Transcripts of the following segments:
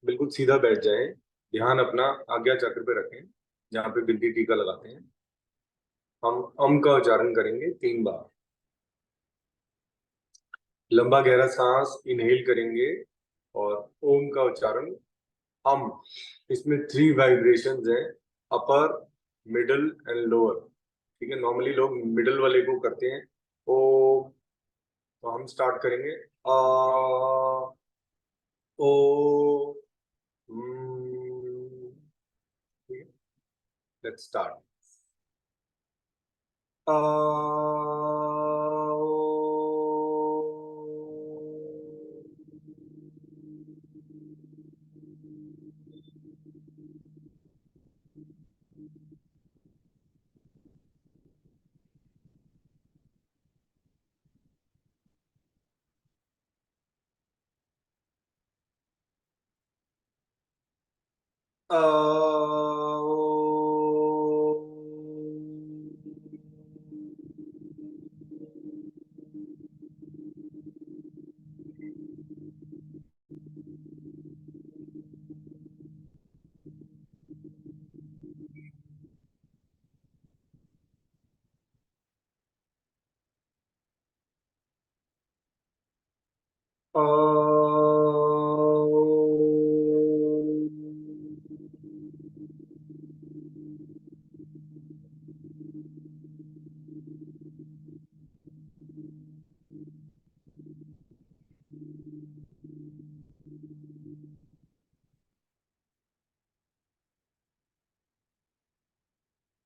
बिल्कुल सीधा बैठ जाएं। ध्यान अपना आज्ञा चक्र पे रखें, जहाँ पे बिंदी टीका लगाते हैं। हम का उच्चारण करेंगे 3 बार। लंबा गहरा सांस इनहेल करेंगे और ओम का उच्चारण हम। इसमें 3 वाइब्रेशंस हैं, अपर, मिडल एंड लोअर। ठीक है, नॉर्मली लोग मिडल वाले को करते हैं ओ। तो हम स्टार्ट करेंगे आ, ओ, ठीक है, लेट्स स्टार्ट।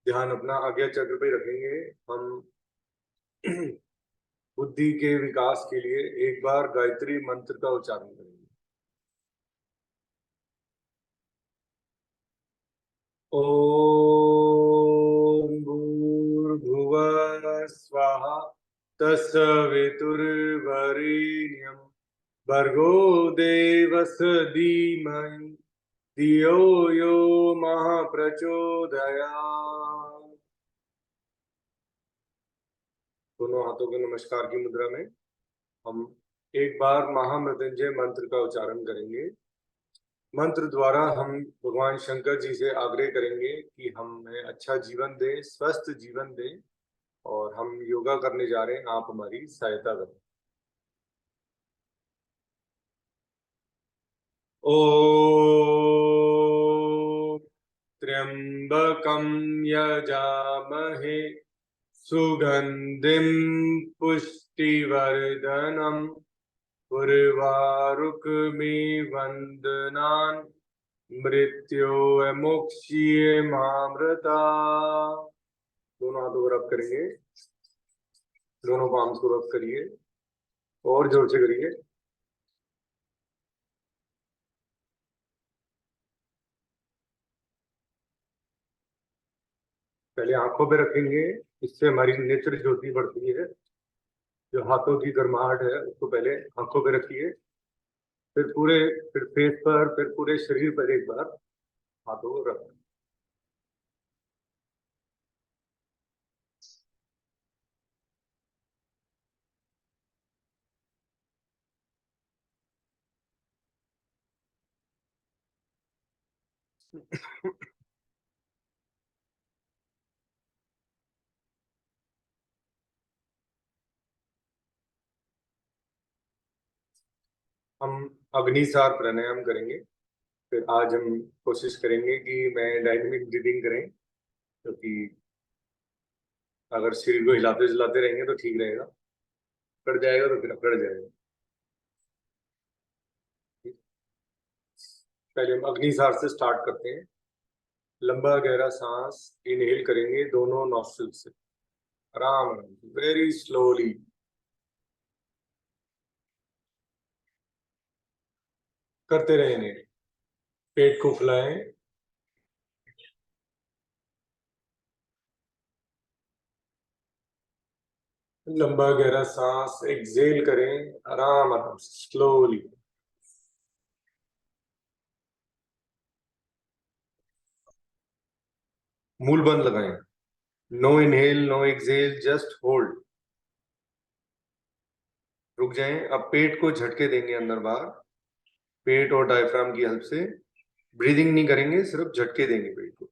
ध्यान अपना आज्ञा चक्र पे रखेंगे। हम बुद्धि के विकास के लिए एक बार गायत्री मंत्र का उच्चारण करेंगे। ओम भूर्भुवः स्वः तत्सवितुर्वरेण्यं भर्गो देवस्य धीमहि धियो यो महाप्रचोदयात्। दोनों हाथों के नमस्कार की मुद्रा में हम एक बार महामृत्युंजय मंत्र का उच्चारण करेंगे। मंत्र द्वारा हम भगवान शंकर जी से आग्रह करेंगे कि हमें अच्छा जीवन दें, स्वस्थ जीवन दें। और हम योगा करने जा रहे हैं, आप हमारी सहायता करें। ओम त्र्यंबकं यजामहे सुगंधिं पुष्टिवर्धनम् उर्वारुकमिव वन्दनान् मृत्योर्मुक्षीयमामृतात्। दोनों हाथों को रब करेंगे, दोनों पाम्स को रब करिए और जोर से करिए। पहले आंखों पे रखेंगे, इससे हमारी नेत्र ज्योति बढ़ती है। जो हाथों की गर्माहट है उसको पहले आंखों पे रखिए, फिर पूरे, फिर फेस पर, फिर पूरे शरीर पर एक बार हाथों को रखें। हम अग्निसार प्राणायाम करेंगे। फिर आज हम कोशिश करेंगे कि मैं डायनेमिक ब्रीदिंग करें, क्योंकि अगर शरीर को हिलाते हिलाते रहेंगे तो ठीक रहेगा, अकड़ जाएगा तो फिर अकड़ जाएगा। पहले हम अग्निसार से स्टार्ट करते हैं। लंबा गहरा सांस इनहेल करेंगे दोनों नॉस्ट्रिल से, आराम आराम से, वेरी स्लोली। करते रहेंगे, पेट को फुलाएं। लंबा गहरा सांस एक्सेल करें, आराम आराम से, स्लोली। मूल बंद लगाएं। No inhale, no exhale, just hold. रुक जाएं। अब पेट को झटके देंगे अंदर बाहर। पेट और डायफ्राम की हेल्प से ब्रीदिंग नहीं करेंगे, सिर्फ झटके देंगे पेट को।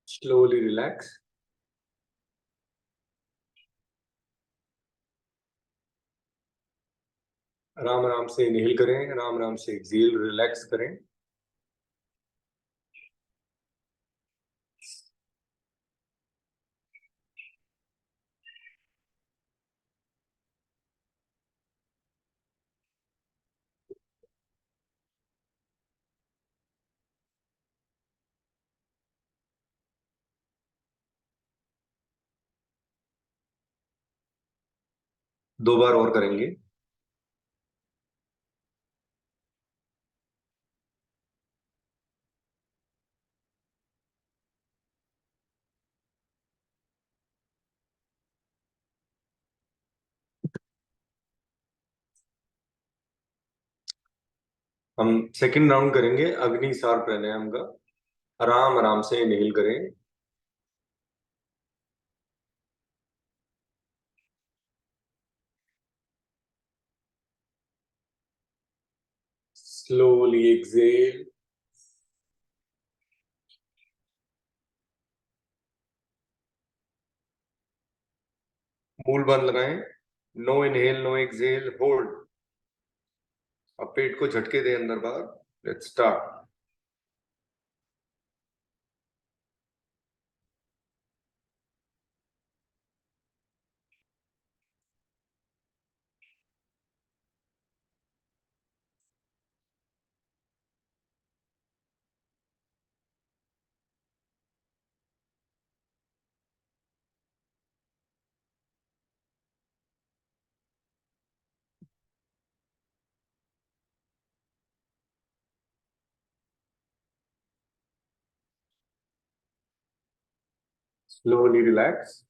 Slowly relax. आराम आराम से इनहेल करें, आराम आराम से एक्सहेल, रिलैक्स करें। दो बार और करेंगे। हम सेकंड राउंड करेंगे अग्निसार प्राणायाम का। आराम आराम से इनहेल करें। Slowly exhale. मूल बंद लगाएं। No inhale, no exhale, hold. अब पेट को झटके दें अंदर बाहर। Let's start. Slowly relax.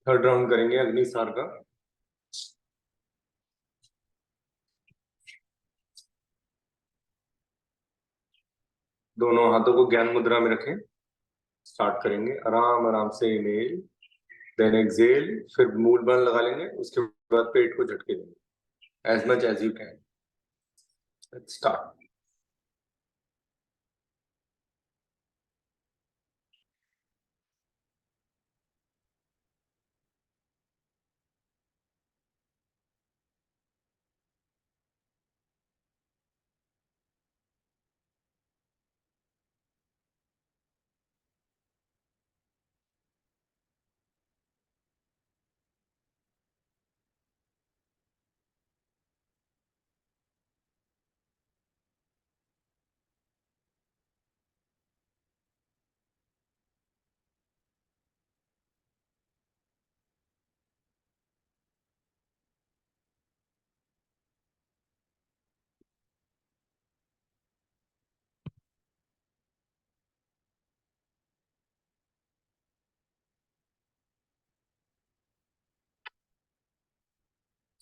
Third round करेंगे अग्निसार का। दोनों हाथों को ज्ञान मुद्रा में रखें। स्टार्ट करेंगे आराम आराम से इनहेल, देन एक्सहेल, फिर मूल बंद लगा लेंगे। उसके बाद पेट को झटके देंगे as much as you can. Let's start.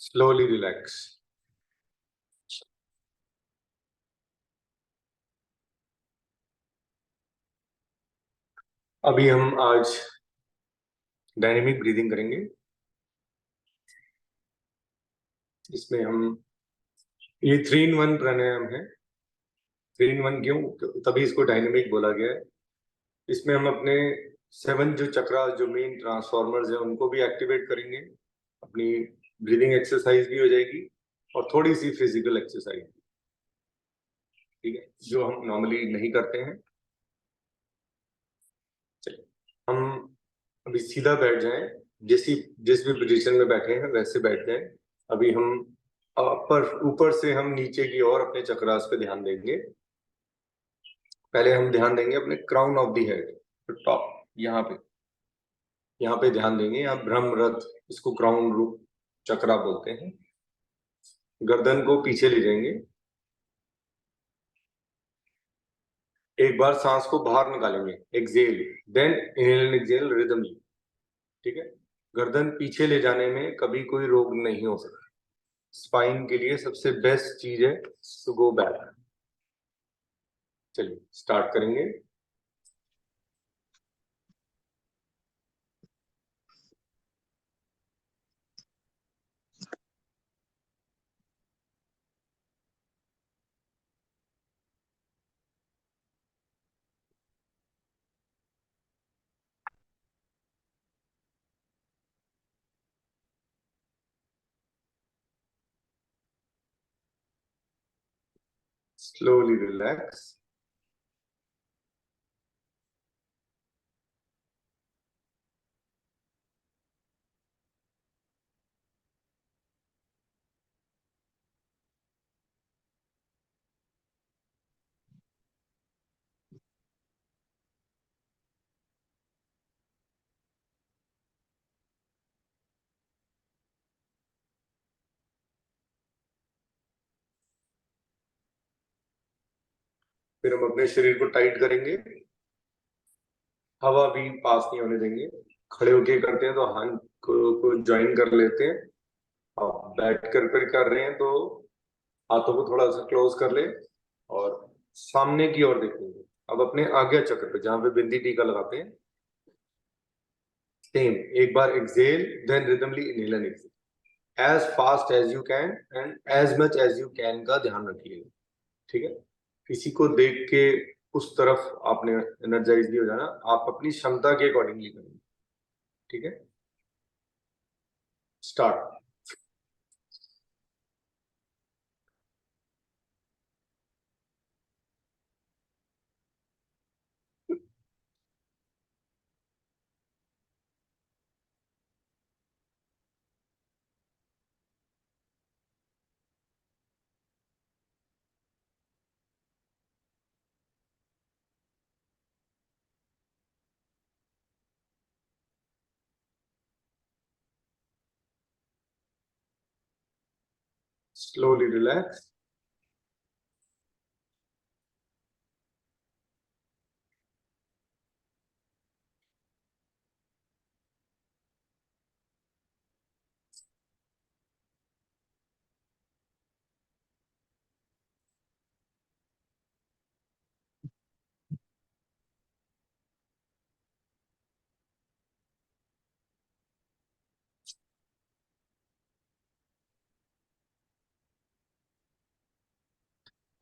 Slowly relax. अभी हम आज डायनेमिक ब्रीदिंग करेंगे। इसमें हम ये 3 in 1 प्राणायाम है। 3 in 1 क्यों? तभी इसको डायनेमिक बोला गया है। इसमें हम अपने 7 जो चक्रा, जो मेन ट्रांसफॉर्मर्स है, उनको भी एक्टिवेट करेंगे। अपनी ब्रीदिंग एक्सरसाइज भी हो जाएगी और थोड़ी सी फिजिकल एक्सरसाइज, ठीक है, जो हम नॉर्मली नहीं करते हैं। चलिए, हम अभी सीधा बैठ जाएं। जिस भी पोजीशन में बैठे हैं वैसे बैठ जाएं। अभी हम ऊपर से हम नीचे की ओर अपने चक्रास पे ध्यान देंगे। पहले हम ध्यान देंगे अपने क्राउन ऑफ द हेड, तो टॉप, यहाँ पे ध्यान देंगे। यहाँ ब्रह्म रथ, इसको क्राउन रूप चक्रा बोलते हैं। गर्दन को पीछे ले जाएंगे। एक बार सांस को बाहर निकालेंगे, exhale, then inhale and exhale rhythmically, ठीक है। गर्दन पीछे ले जाने में कभी कोई रोग नहीं हो सकता। स्पाइन के लिए सबसे बेस्ट चीज है टू गो बैक। चलिए स्टार्ट करेंगे। Slowly relax. फिर हम अपने शरीर को टाइट करेंगे, हवा भी पास नहीं होने देंगे। खड़े होके करते हैं तो हाथ को ज्वाइन कर लेते हैं। आप बैठ कर रहे हैं तो हाथों को थोड़ा सा क्लोज कर ले और सामने की ओर देखेंगे। अब अपने आज्ञा चक्र पे, जहां पे बिंदी टीका लगाते हैं, सेम एक बार exhale, then rhythmically inhale and exhale, as fast as you can and as much as you can का ध्यान रखिएगा, ठीक है। किसी को देख के उस तरफ आपने एनर्जाइज नहीं हो जाना, आप अपनी क्षमता के अकॉर्डिंगली करेंगे, ठीक है। स्टार्ट। Slowly relax.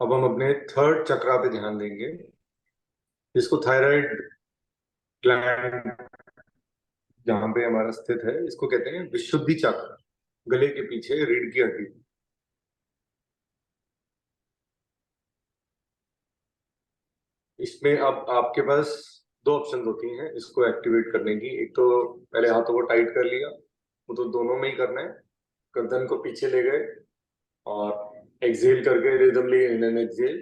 अब हम अपने थर्ड चक्रा पे ध्यान देंगे, जिसको थायराइड ग्लैंड जहां पे हमारा स्थित है, इसको कहते हैं विशुद्धि चक्र, गले के पीछे रीढ़ की हड्डी। इसमें अब आपके पास दो ऑप्शन होती हैं इसको एक्टिवेट करने की। एक तो पहले हाथों को टाइट कर लिया, वो तो दोनों में ही करना है। गर्दन को पीछे ले गए और एक्सेल करके रिदमली इनहेल एक्सेल।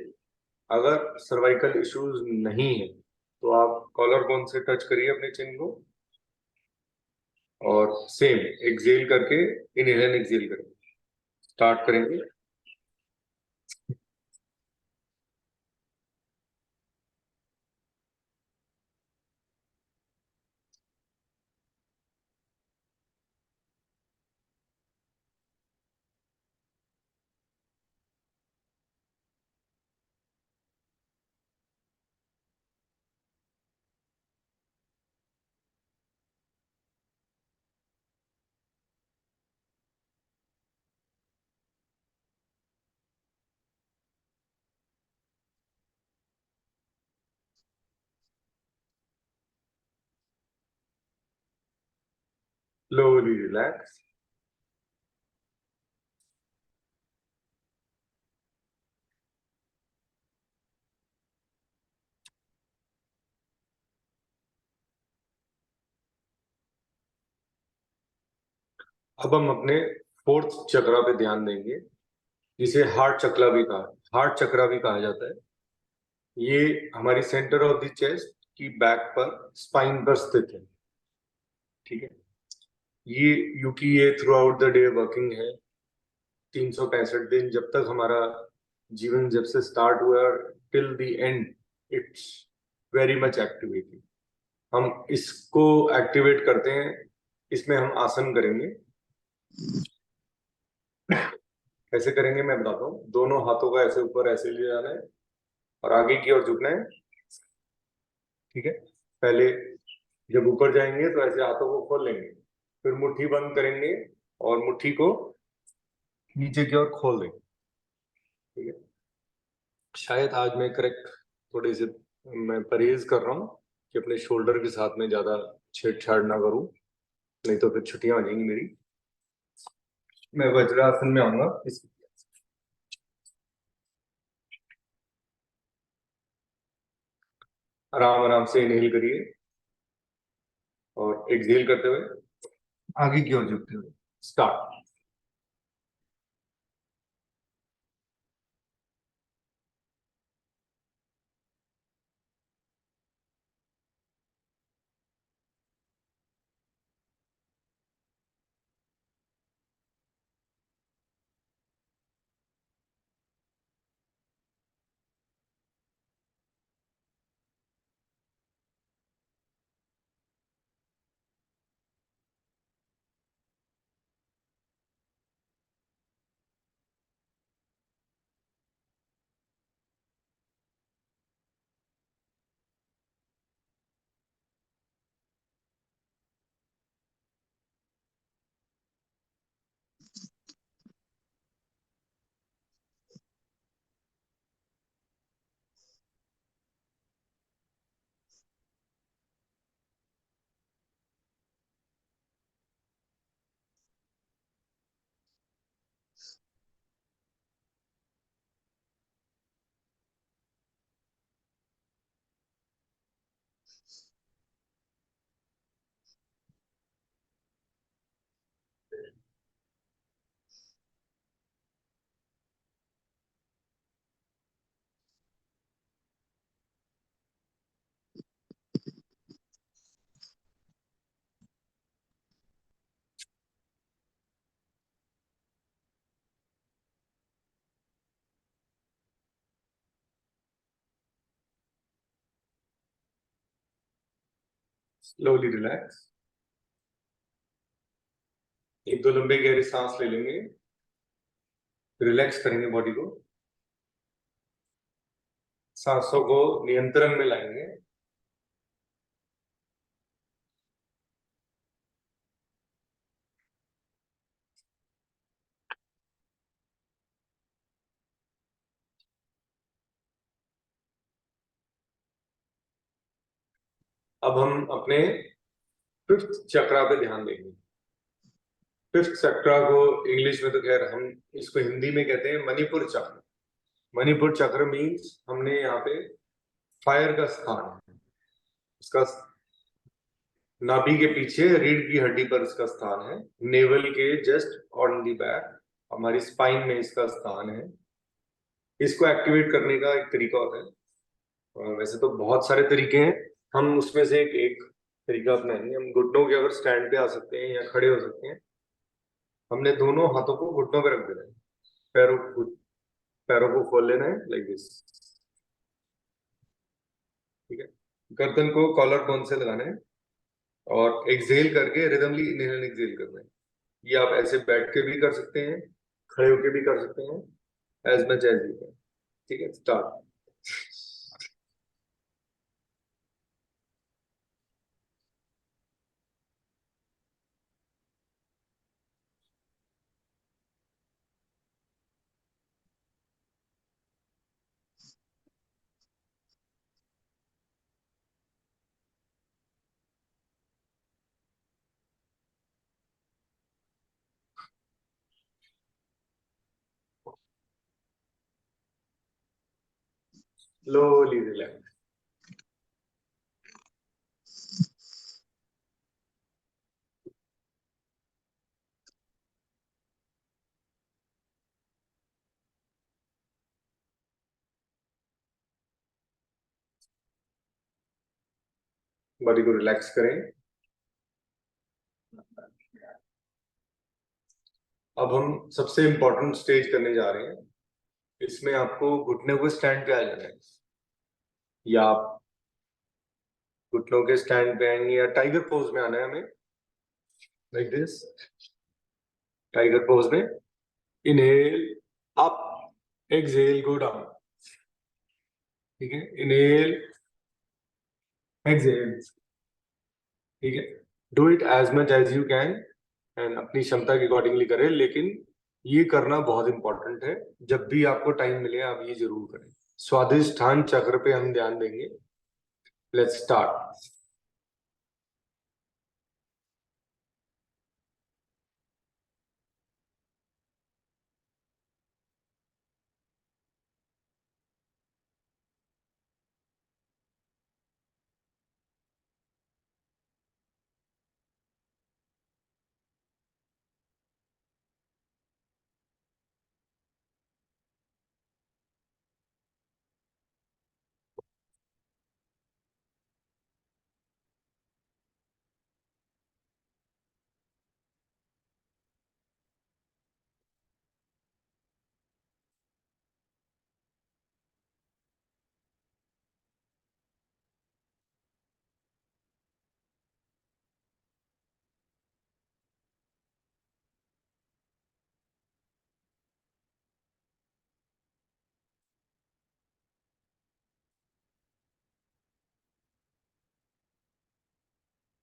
अगर सर्वाइकल इश्यूज नहीं है तो आप कॉलर बोन से टच करिए अपने चिन को और सेम एक्सेल करके इनहेल एक्सेल करेंगे। स्टार्ट करेंगे। Slowly relax. अब हम अपने फोर्थ चक्रा पे ध्यान देंगे, जिसे हार्ट चक्रा भी कहा जाता है। ये हमारी सेंटर ऑफ द चेस्ट की बैक पर, स्पाइन पर स्थित है। ठीक है। ये यूकी ये through out the day working है। 365 दिन, जब तक हमारा जीवन जब से स्टार्ट हुआ till the end, it's very much activated. हम इसको एक्टिवेट करते हैं। इसमें हम आसन करेंगे। कैसे करेंगे मैं बताता हूँ। दोनों हाथों का ऐसे ऊपर ऐसे ले जाना है और आगे की ओर झुकना है। ठीक है। पहले जब ऊपर जाएंगे तो ऐसे हाथों को खोल लेंगे, फिर मुट्ठी बंद करेंगे और मुट्ठी को नीचे की ओर खोल देंगे। ठीक है। शायद आज मैं करेक्ट थोड़े से मैं परहेज कर रहा हूँ कि अपने शोल्डर के साथ में ज्यादा छेड़छाड़ ना करूं, नहीं तो फिर छुट्टियां हो जाएंगी मेरी। मैं वज्रासन में आऊंगा। इस आराम आराम से इनहेल करिए और एक्सहेल करते हुए आगे की ओर झुकते हुए स्टार्ट। Slowly relax. एक दो लंबे गहरे सांस ले लेंगे। रिलैक्स करेंगे बॉडी को। सांसों को नियंत्रण में लाएंगे। अब हम अपने फिफ्थ चक्रा पे ध्यान देंगे। फिफ्थ चक्रा को इंग्लिश में तो खैर हम इसको हिंदी में कहते हैं मणिपुर चक्र। मणिपुर चक्र मीन्स हमने यहाँ पे फायर का स्थान है। उसका नाभि के पीछे रीढ़ की हड्डी पर इसका स्थान है। नेवल के जस्ट ऑन दी बैक हमारी स्पाइन में इसका स्थान है। इसको एक्टिवेट करने का एक तरीका होता है, और वैसे तो बहुत सारे तरीके हैं। हम उसमें से एक तरीका अपनाएंगे। हम घुटनों के अगर स्टैंड पे आ सकते हैं या खड़े हो सकते हैं। हमने दोनों हाथों को घुटनों पे रख देना है। पैरों पैरों को खोल लेना है लाइक दिस। ठीक है। गर्दन को कॉलर बोन से लगाना है और एक्सहेल करके रिदमली इनहेल एक्सहेल करना है। ये आप ऐसे बैठ के भी कर सकते हैं, खड़े होके भी कर सकते हैं, as much as you can. ठीक है, स्टार्ट। slowly relax. बॉडी को रिलैक्स करें। अब हम सबसे इंपॉर्टेंट स्टेज करने जा रहे हैं। इसमें आपको घुटने को स्टैंड पे आ जाना है, या आप घुटनों के स्टैंड पे आएंगे, या टाइगर पोज में आना है हमें, लाइक दिस। टाइगर पोज में inhale up, exhale go down. ठीक है, इनहेल एक्सहेल। ठीक है, do it as much as you can and अपनी क्षमता के अकॉर्डिंगली करें, लेकिन ये करना बहुत इंपॉर्टेंट है। जब भी आपको टाइम मिले आप ये जरूर करें। स्वादिष्ठान चक्र पे हम ध्यान देंगे। Let's start.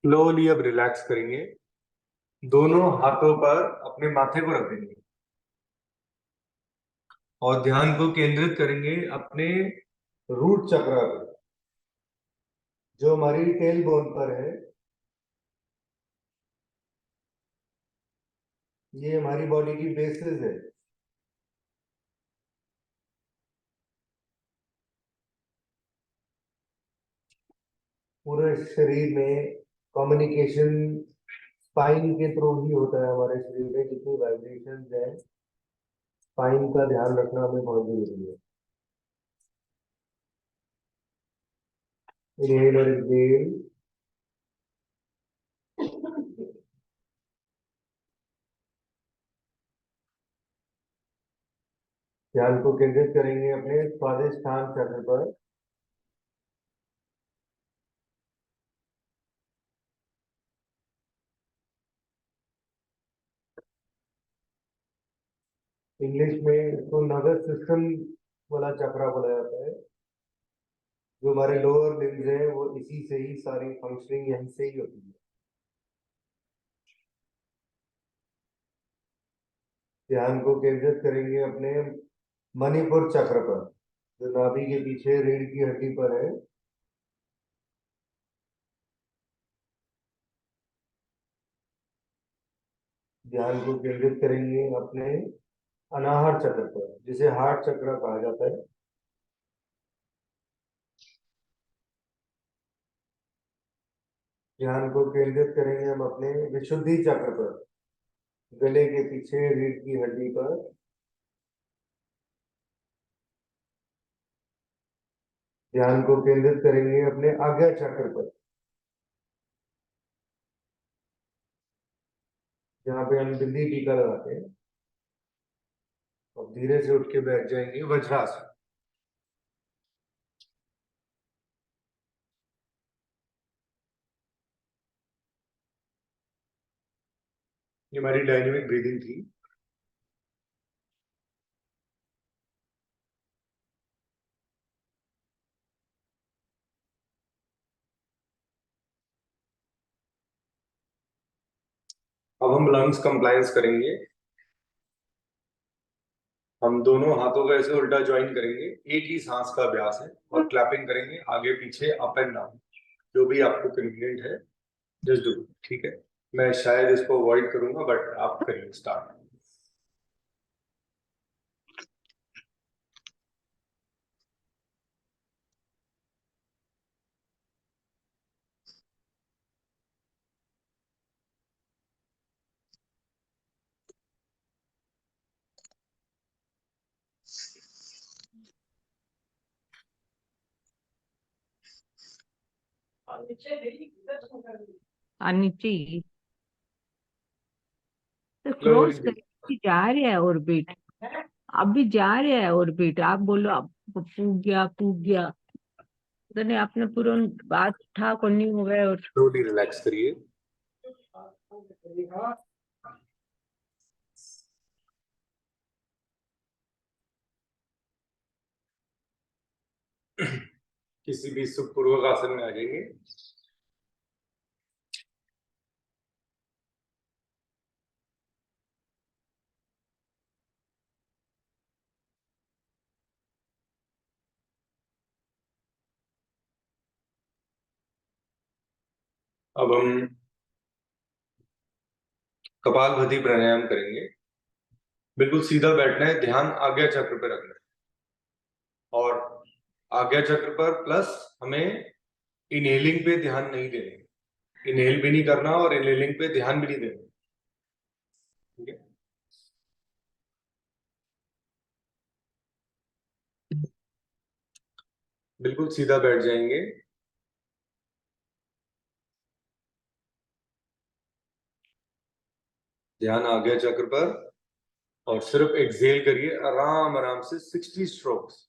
स्लोली अब रिलैक्स करेंगे। दोनों हाथों पर अपने माथे को रख देंगे और ध्यान को केंद्रित करेंगे अपने रूट चक्र पर, जो हमारी टेल बोन पर है। ये हमारी बॉडी की बेसिस है। पूरे शरीर में कम्युनिकेशन स्पाइन के थ्रू ही होता है। हमारे शरीर में जितनी वाइब्रेशन है, स्पाइन का ध्यान रखना हमें बहुत जरूरी है। इनहेल और एक्सहेल। ध्यान को केंद्रित करेंगे अपने स्वादिष्ठान चक्र पर। इंग्लिश में इसको नर्वस सिस्टम वाला चक्र बोला जाता है। जो हमारे लोअर लिम्स है वो इसी से ही सारी फंक्शनिंग यहीं से ही होती है। ध्यान को केंद्रित करेंगे अपने मणिपुर चक्र पर, जो नाभि के पीछे रीढ़ की हड्डी पर है। ध्यान को केंद्रित करेंगे अपने अनाहर चक्र पर, जिसे हार्ट चक्र कहा जाता है। ध्यान को केंद्रित करेंगे हम अपने विशुद्धि चक्र पर, गले के पीछे रीढ़ की हड्डी पर। ध्यान को केंद्रित करेंगे अपने आज्ञा चक्र पर, जहाँ पे हम बिंदी टीका लगाते हैं। और धीरे से उठ के बैठ जाएंगे वज्रासन। ये हमारी डायनेमिक ब्रीदिंग थी। अब हम लंग्स कंप्लायंस करेंगे। हम दोनों हाथों का ऐसे उल्टा ज्वाइन करेंगे। एक ही सांस का अभ्यास है और क्लैपिंग करेंगे आगे पीछे, अप एंड डाउन, जो भी आपको कन्वीनियंट है जस्ट डू। ठीक है, मैं शायद इसको अवॉइड करूंगा, बट आप करिए स्टार्ट। और नीचे तो क्रॉस Slowly. करके जा रहा है ऑर्बिट। अभी जा रहा है ऑर्बिट, आप बोलो अब पूग गया पूग गया। पता नहीं आपने पूरा बात था को नहीं हो गया। और Slowly relax करिए। किसी भी सुखपूर्वक आसन में आ जाएंगे। अब हम कपालभाति प्राणायाम करेंगे। बिल्कुल सीधा बैठना है, ध्यान आज्ञा चक्र पे रखना है। और आज्ञा चक्र पर प्लस हमें इनहेलिंग पे ध्यान नहीं देना। इनहेल भी नहीं करना और इनहेलिंग पे ध्यान भी नहीं देना। ठीक है। बिल्कुल सीधा बैठ जाएंगे। ध्यान आज्ञा चक्र पर और सिर्फ एक्सहेल करिए आराम आराम से 60 स्ट्रोक्स।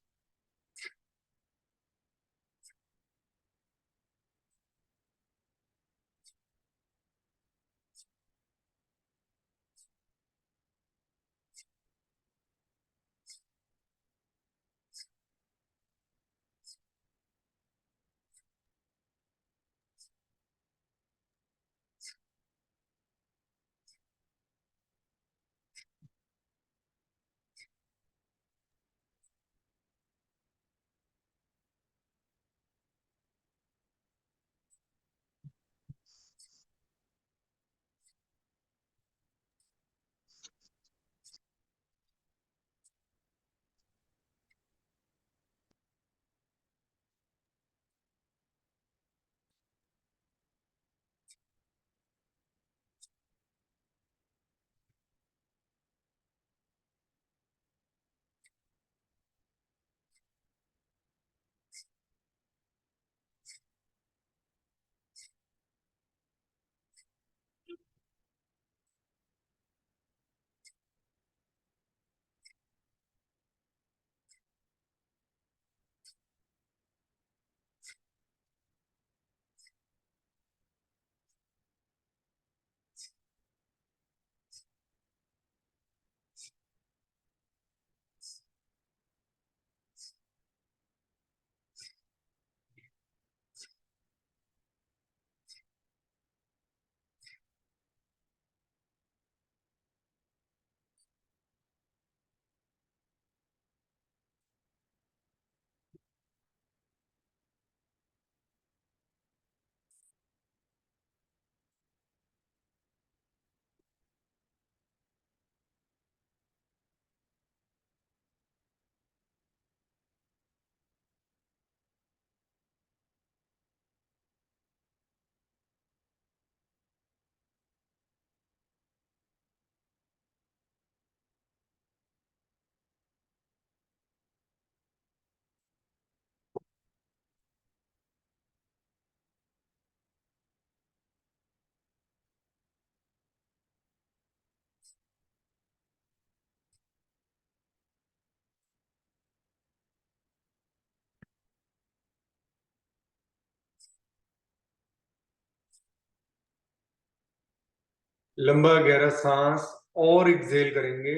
लंबा गहरा सांस और एक्सहेल करेंगे।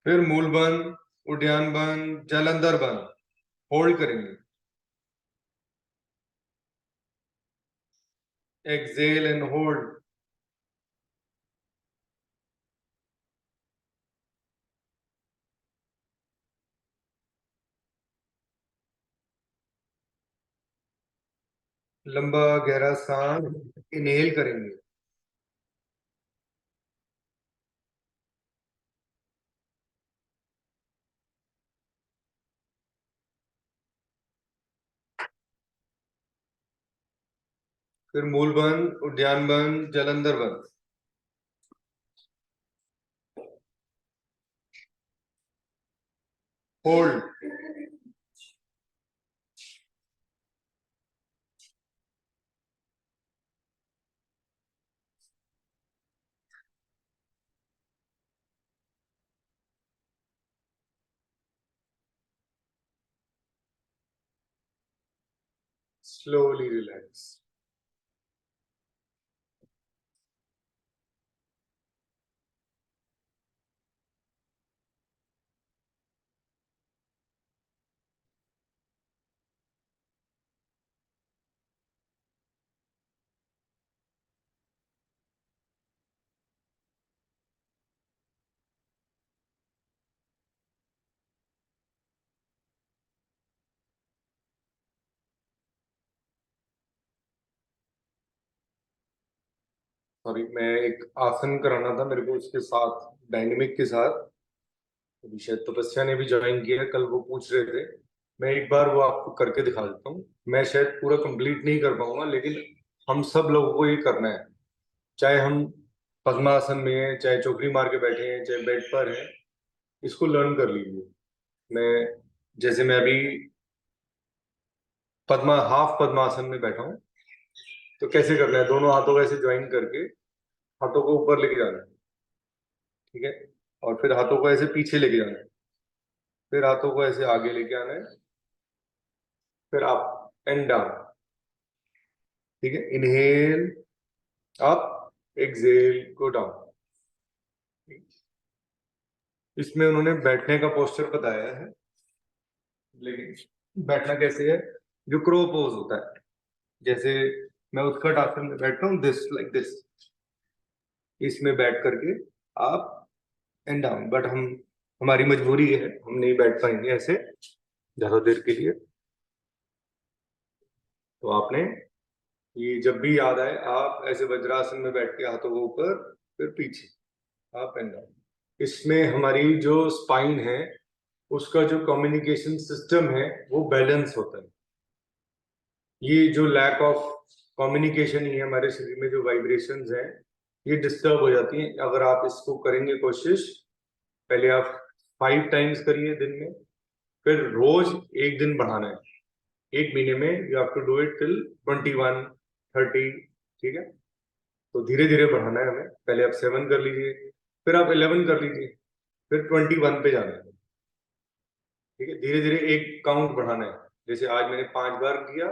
फिर मूल बंद, उद्यान बंद, जलंधर बंद, होल्ड करेंगे। Exhale and hold. लंबा गहरा सांस इनहेल करेंगे। फिर मूल बंद, उद्यान बंद, जलंधर बंद। Hold, slowly relax. सॉरी, मैं एक आसन कराना था मेरे को उसके साथ, डायनेमिक के साथ। अभी शायद तपस्या ने भी ज्वाइन किया, कल वो पूछ रहे थे। मैं एक बार वो आपको करके दिखा देता हूँ। मैं शायद पूरा कंप्लीट नहीं कर पाऊंगा, लेकिन हम सब लोगों को ये करना है, चाहे हम पद्मासन में हैं, चाहे चौकड़ी मार के बैठे हैं, चाहे बेड पर हैं। इसको लर्न कर लीजिए। मैं अभी हाफ पद्मासन में बैठा हूँ। तो कैसे करना है, दोनों हाथों को ऐसे ज्वाइन करके हाथों को ऊपर लेके जाना है, ठीक है। और फिर हाथों को ऐसे पीछे लेके जाना है, फिर हाथों को ऐसे आगे लेके आना है, फिर अप एंड डाउन, ठीक है। Inhale up, exhale go down. इसमें उन्होंने बैठने का पोस्चर बताया है, लेकिन बैठना कैसे है, जो क्रो पोज होता है, जैसे मैं उत्कट आसन में बैठता हूँ, दिस लाइक दिस, इसमें बैठ करके आप एंड डाउन। बट हमारी मजबूरी है, हम नहीं बैठ पाएंगे ऐसे ज्यादा देर के लिए। तो आपने ये जब भी याद आए, आप ऐसे वज्रासन में बैठ के हाथों को ऊपर, फिर पीछे, अप एंड डाउन। इसमें हमारी जो स्पाइन है, उसका जो कम्युनिकेशन सिस्टम है वो बैलेंस होता है। ये जो लैक ऑफ कम्युनिकेशन ही है हमारे शरीर में, जो वाइब्रेशंस हैं, ये डिस्टर्ब हो जाती हैं अगर आप इसको करेंगे कोशिश। पहले आप 5 टाइम्स करिए दिन में, फिर रोज एक दिन बढ़ाना है। एक महीने में you have to do it till 21, 30, ठीक है। तो धीरे धीरे बढ़ाना है हमें। पहले आप 7 कर लीजिए, फिर आप 11 कर लीजिए, फिर 21 पे जाना है, ठीक है। धीरे धीरे एक काउंट बढ़ाना है। जैसे आज मैंने 5 बार किया,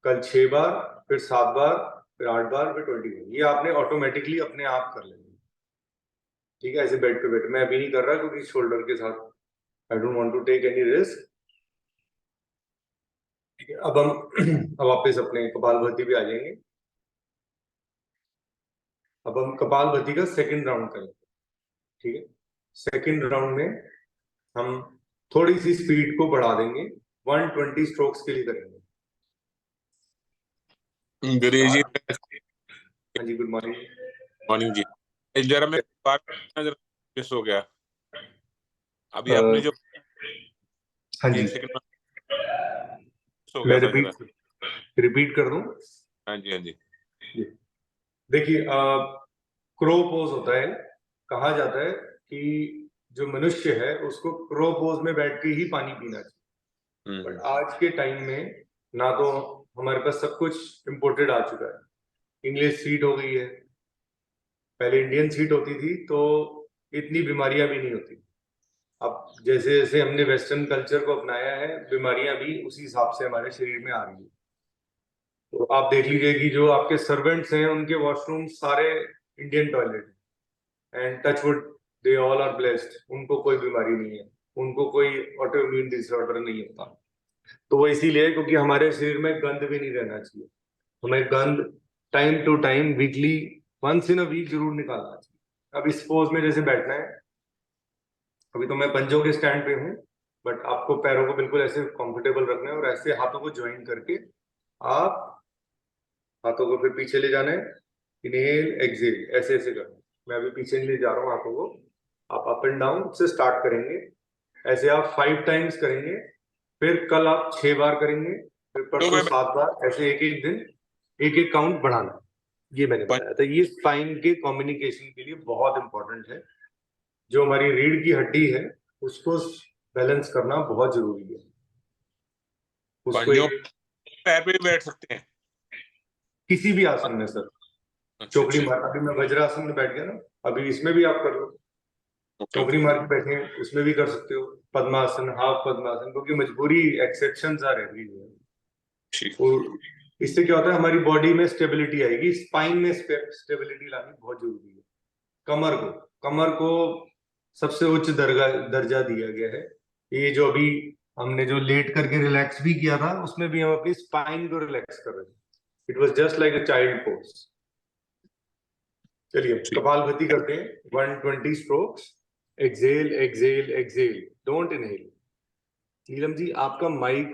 कल 6 बार, फिर 7 बार, फिर 8 बार, फिर 21। ये आपने ऑटोमेटिकली अपने आप कर लेना, ठीक है। ऐसे बेड पे बैठ, मैं अभी नहीं कर रहा क्योंकि शोल्डर के साथ I don't want to take any risk, ठीक है। अब हम अब वापस अपने कपालभाति पे आ जाएंगे। अब हम कपालभाति का सेकंड राउंड करेंगे, ठीक है। सेकंड राउंड में हम थोड़ी सी स्पीड को बढ़ा देंगे, 120 स्ट्रोक्स के लिए करेंगे। गिरीश जी, हाँ जी, गुड मॉर्निंग। मॉर्निंग जी। जरा मैं बात जरा मिस हो गया अभी आपने जो हाँ जी, एक सेकंड मिस हो मैं गया था जरा। रिपीट कर दूं। हाँ जी, हाँ जी। देखिए, क्रो पोज होता है। कहा जाता है कि जो मनुष्य है उसको क्रो पोज में बैठ के ही पानी पीना चाहिए। बट आज के टाइम में ना तो हमारे पास सब कुछ इम्पोर्टेड आ चुका है। इंग्लिश सीट हो गई है, पहले इंडियन सीट होती थी, तो इतनी बीमारियां भी नहीं होती। अब जैसे जैसे हमने वेस्टर्न कल्चर को अपनाया है, बीमारियां भी उसी हिसाब से हमारे शरीर में आ रही है। तो आप देख लीजिए कि जो आपके सर्वेंट्स हैं उनके वॉशरूम सारे Indian toilet, and touch wood they all are blessed, उनको कोई बीमारी नहीं है, उनको कोई ऑटोइम्यून डिसऑर्डर नहीं होता। तो वो इसीलिए क्योंकि हमारे शरीर में गंद भी नहीं रहना चाहिए। हमें गंद time to time, weekly, once in a week जरूर निकालना चाहिए। अब इस पोज में जैसे बैठना है, अभी तो मैं पंजों के स्टैंड पे हूँ, बट आपको पैरों को बिल्कुल ऐसे कंफर्टेबल रखना है और ऐसे हाथों को ज्वाइन करके आप हाथों को फिर पीछे ले जाना है। इनहेल एक्सेल, ऐसे ऐसे करना है। मैं अभी पीछे ले जा रहा हूँ हाथों को, आप अप एंड डाउन से स्टार्ट करेंगे। ऐसे आप 5 टाइम्स करेंगे, फिर कल आप 6 बार करेंगे, फिर परसों 7 बार, ऐसे एक एक दिन एक एक काउंट बढ़ाना। ये मैंने बताया था। ये स्पाइन के कम्युनिकेशन के लिए बहुत इंपॉर्टेंट है। जो हमारी रीढ़ की हड्डी है उसको बैलेंस करना बहुत जरूरी है। उसको पंजों एक पैर पे भी बैठ सकते हैं? किसी भी आसन में सर, अच्छा चौकड़ी अच्छा। मार, अभी मैं वज्रासन में बैठ गया ना, अभी इसमें भी आप कर लो, ओके चौकड़ी ओके। मार के बैठे हैं उसमें भी कर सकते हो, पद्मासन, हाफ पद्मासन, क्योंकि मजबूरी, एक्सेप्शंस आर एवरीवेयर। ठीक। और इससे क्या होता है, हमारी बॉडी में स्टेबिलिटी आएगी, स्पाइन में स्टेबिलिटी लानी बहुत जरूरी है। कमर को सबसे उच्च दर्जा दर्जा दिया गया है। ये जो अभी हमने जो लेट करके रिलैक्स भी किया था, उसमें भी हम अपनी स्पाइन को रिलैक्स कर रहे हैं। It was just like a child pose. चलिए ठीक। कपालभाति करते हैं, 120 strokes. Exhale exhale exhale, don't inhale. Neelam ji आपका माइक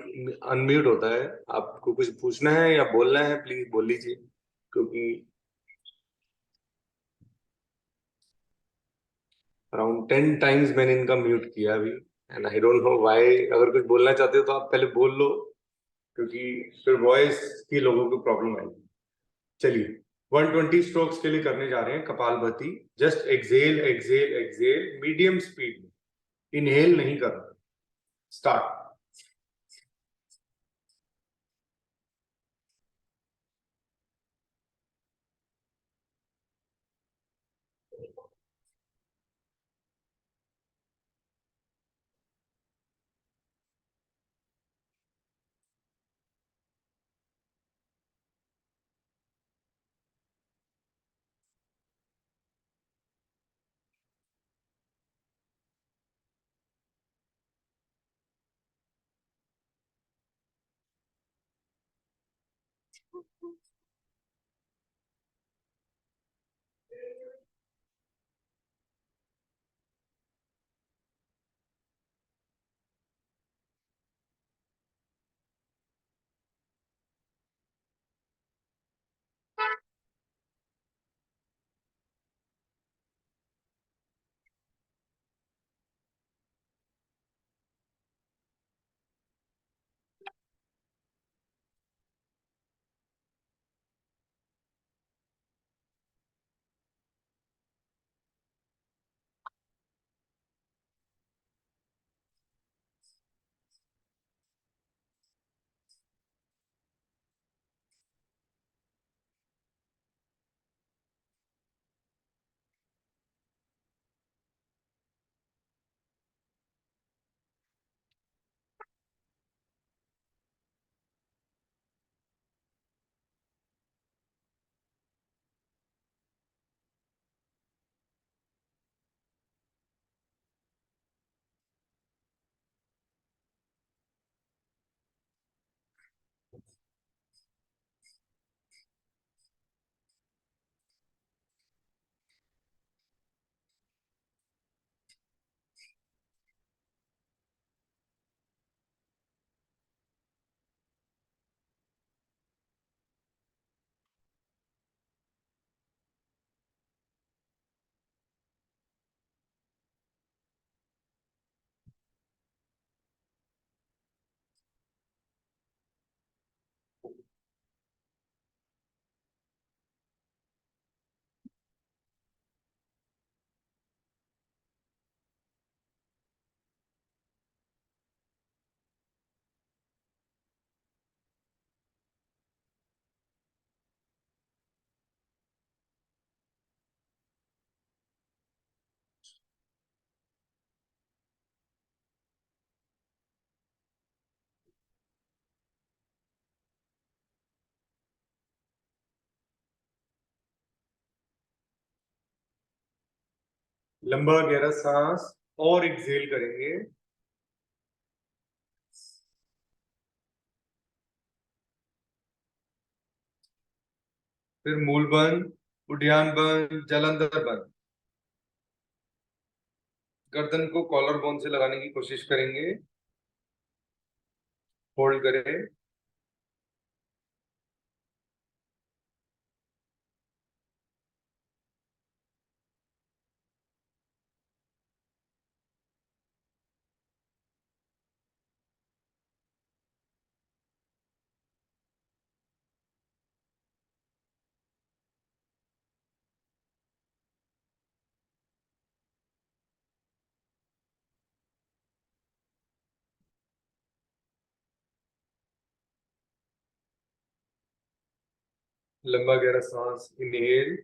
अनम्यूट होता है, आपको कुछ पूछना है या बोलना है, प्लीज बोल लीजिए, क्योंकि अराउंड 10 टाइम्स मैंने इनका म्यूट किया अभी, and I don't know why. अगर कुछ बोलना चाहते हो तो आप पहले बोल लो, क्योंकि फिर वॉइस की लोगों को प्रॉब्लम आएगी। चलिए 120 स्ट्रोक्स के लिए करने जा रहे हैं Kapalbhati. Just exhale exhale exhale, medium speed में, इनहेल नहीं करना। स्टार्ट। लंबा गहरा सांस और एक्सेल करेंगे। फिर मूल बंद, उद्यान बंद, जलंधर बंद। गर्दन को कॉलर बोन से लगाने की कोशिश करेंगे। होल्ड करें। लंबा गहरा सांस इनहेल,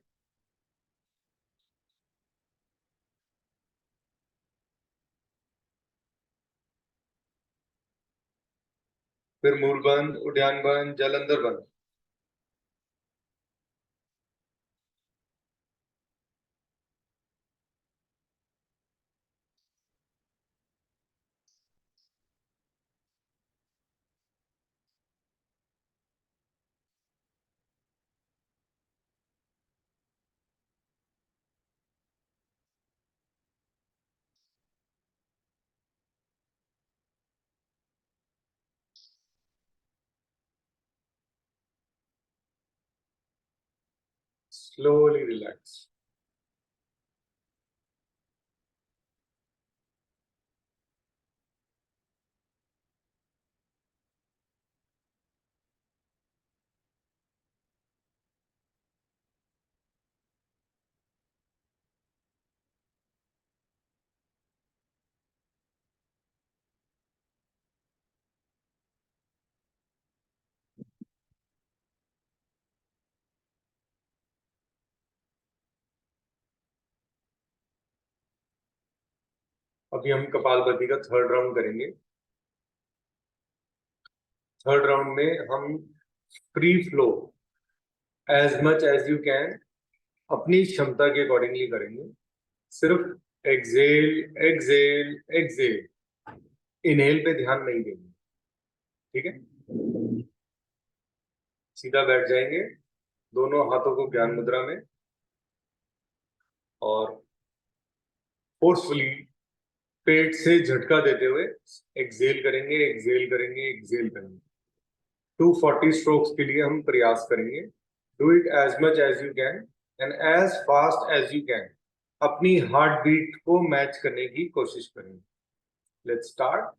फिर मूल बंद, उद्यान बंद, जल अंदर बंद। Slowly relax. अभी हम कपालभाति का थर्ड राउंड करेंगे। थर्ड राउंड में हम free flow as much as you can अपनी क्षमता के अकॉर्डिंगली करेंगे। सिर्फ एक्सेल एक्सेल एक्सेल, इनहेल पे ध्यान नहीं देंगे। ठीक है, सीधा बैठ जाएंगे, दोनों हाथों को ज्ञान मुद्रा में, और फोर्सफुली पेट से झटका देते हुए एक्सेल करेंगे, एक्सेल करेंगे, एक्सेल करेंगे। 240 स्ट्रोक्स के लिए हम प्रयास करेंगे। Do it as much as you can and as fast as you can. अपनी हार्ट बीट को मैच करने की कोशिश करेंगे। Let's start.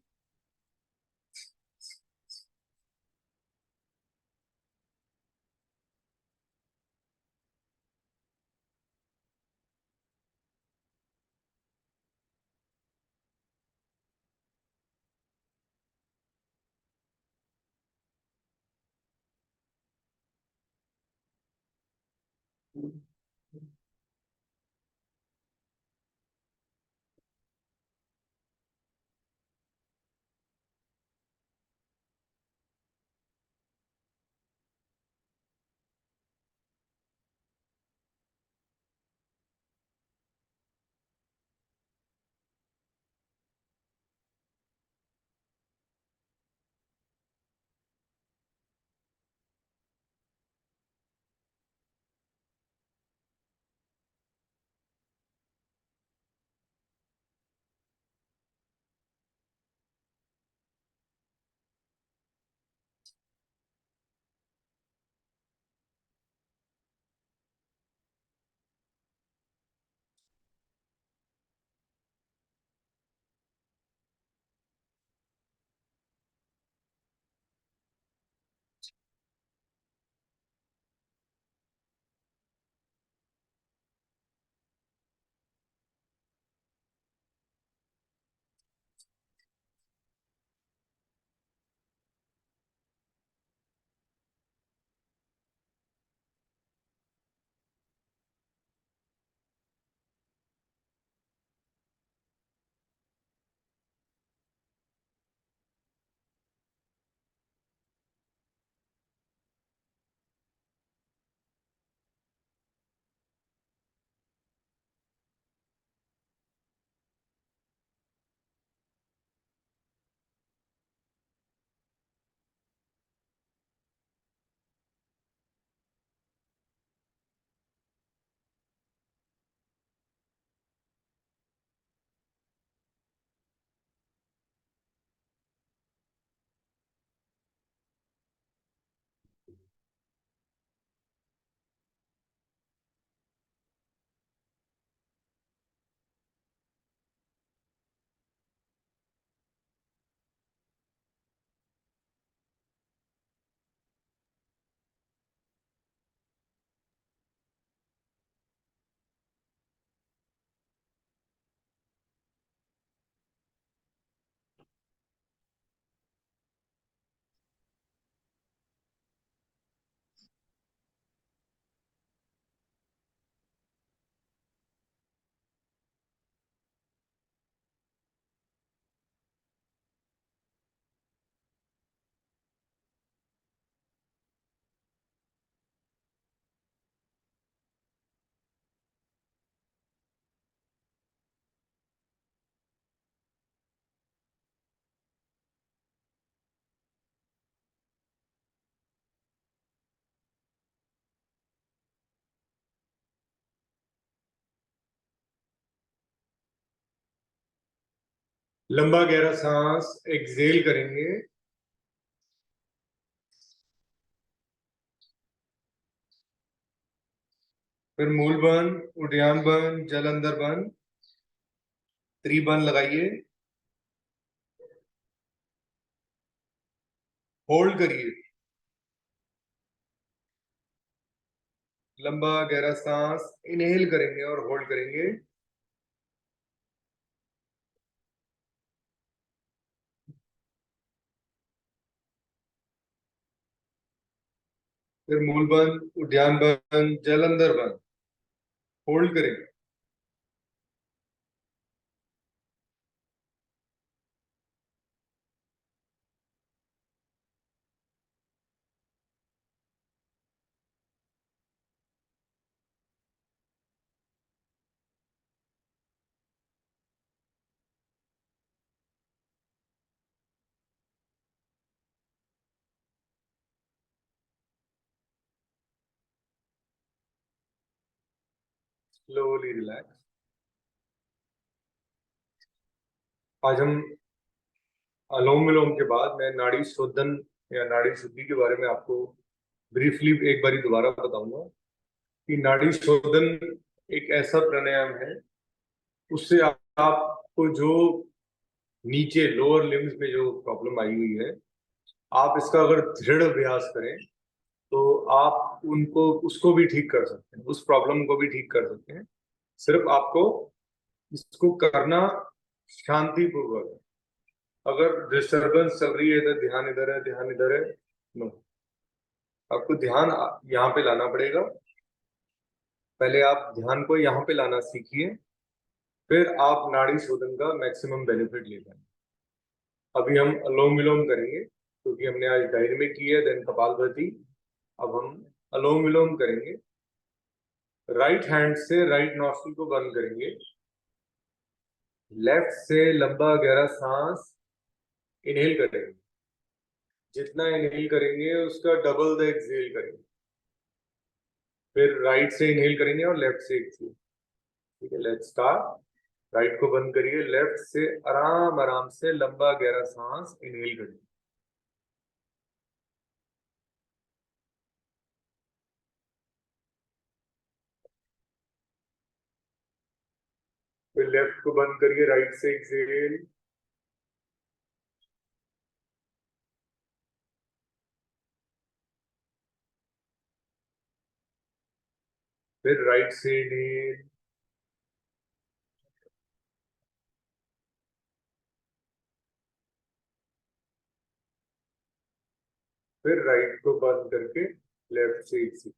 लंबा गहरा सांस एक्सेल करेंगे। फिर मूल बंद, उद्यान बंद, जल अंदर बंद, त्रिबंद लगाइए, होल्ड करिए। लंबा गहरा सांस इनहेल करेंगे और होल्ड करेंगे। फिर मूल बंद, उद्यान बंद, जल अंदर बंद, होल्ड करेंगे। Slowly relax. आज हम अनुलोम विलोम के बाद मैं नाड़ी शोधन या नाड़ी शुद्धि के बारे में आपको ब्रीफली एक बारी दोबारा बताऊंगा कि नाड़ी शोधन एक ऐसा प्राणायाम है, उससे आपको जो नीचे लोअर लिम्स में जो प्रॉब्लम आई हुई है, आप इसका अगर दृढ़ अभ्यास करें तो आप उनको उसको भी ठीक कर सकते हैं, उस प्रॉब्लम को भी ठीक कर सकते हैं। सिर्फ आपको इसको करना शांति पूर्वक है। अगर डिस्टरबेंस चल रही है, इधर ध्यान इधर है, ध्यान इधर है, नो, आपको ध्यान यहाँ पे लाना पड़ेगा। पहले आप ध्यान को यहाँ पे लाना सीखिए, फिर आप नाड़ी शोधन का मैक्सिमम बेनिफिट ले पाएंगे। अभी हम अनुलोम विलोम करेंगे क्योंकि हमने आज डायनेमिक की है, देन कपालभाति। अब हम अनुलोम विलोम करेंगे। राइट हैंड से राइट नॉस्ट्रिल को बंद करेंगे। लेफ्ट से लंबा गहरा सांस इनहेल करेंगे। जितना इनहेल करेंगे उसका डबल द एक्सहेल करेंगे। फिर राइट से इनहेल करेंगे और लेफ्ट से एक्सहेल। ठीक है, लेट्स स्टार्ट। राइट को बंद करिए, लेफ्ट से आराम आराम से लंबा गहरा सांस इनहेल करिए। फिर लेफ्ट को बंद करिए, राइट से एक्सहेल। फिर राइट से इनहेल। फिर राइट को बंद करके लेफ्ट से एक्सहेल।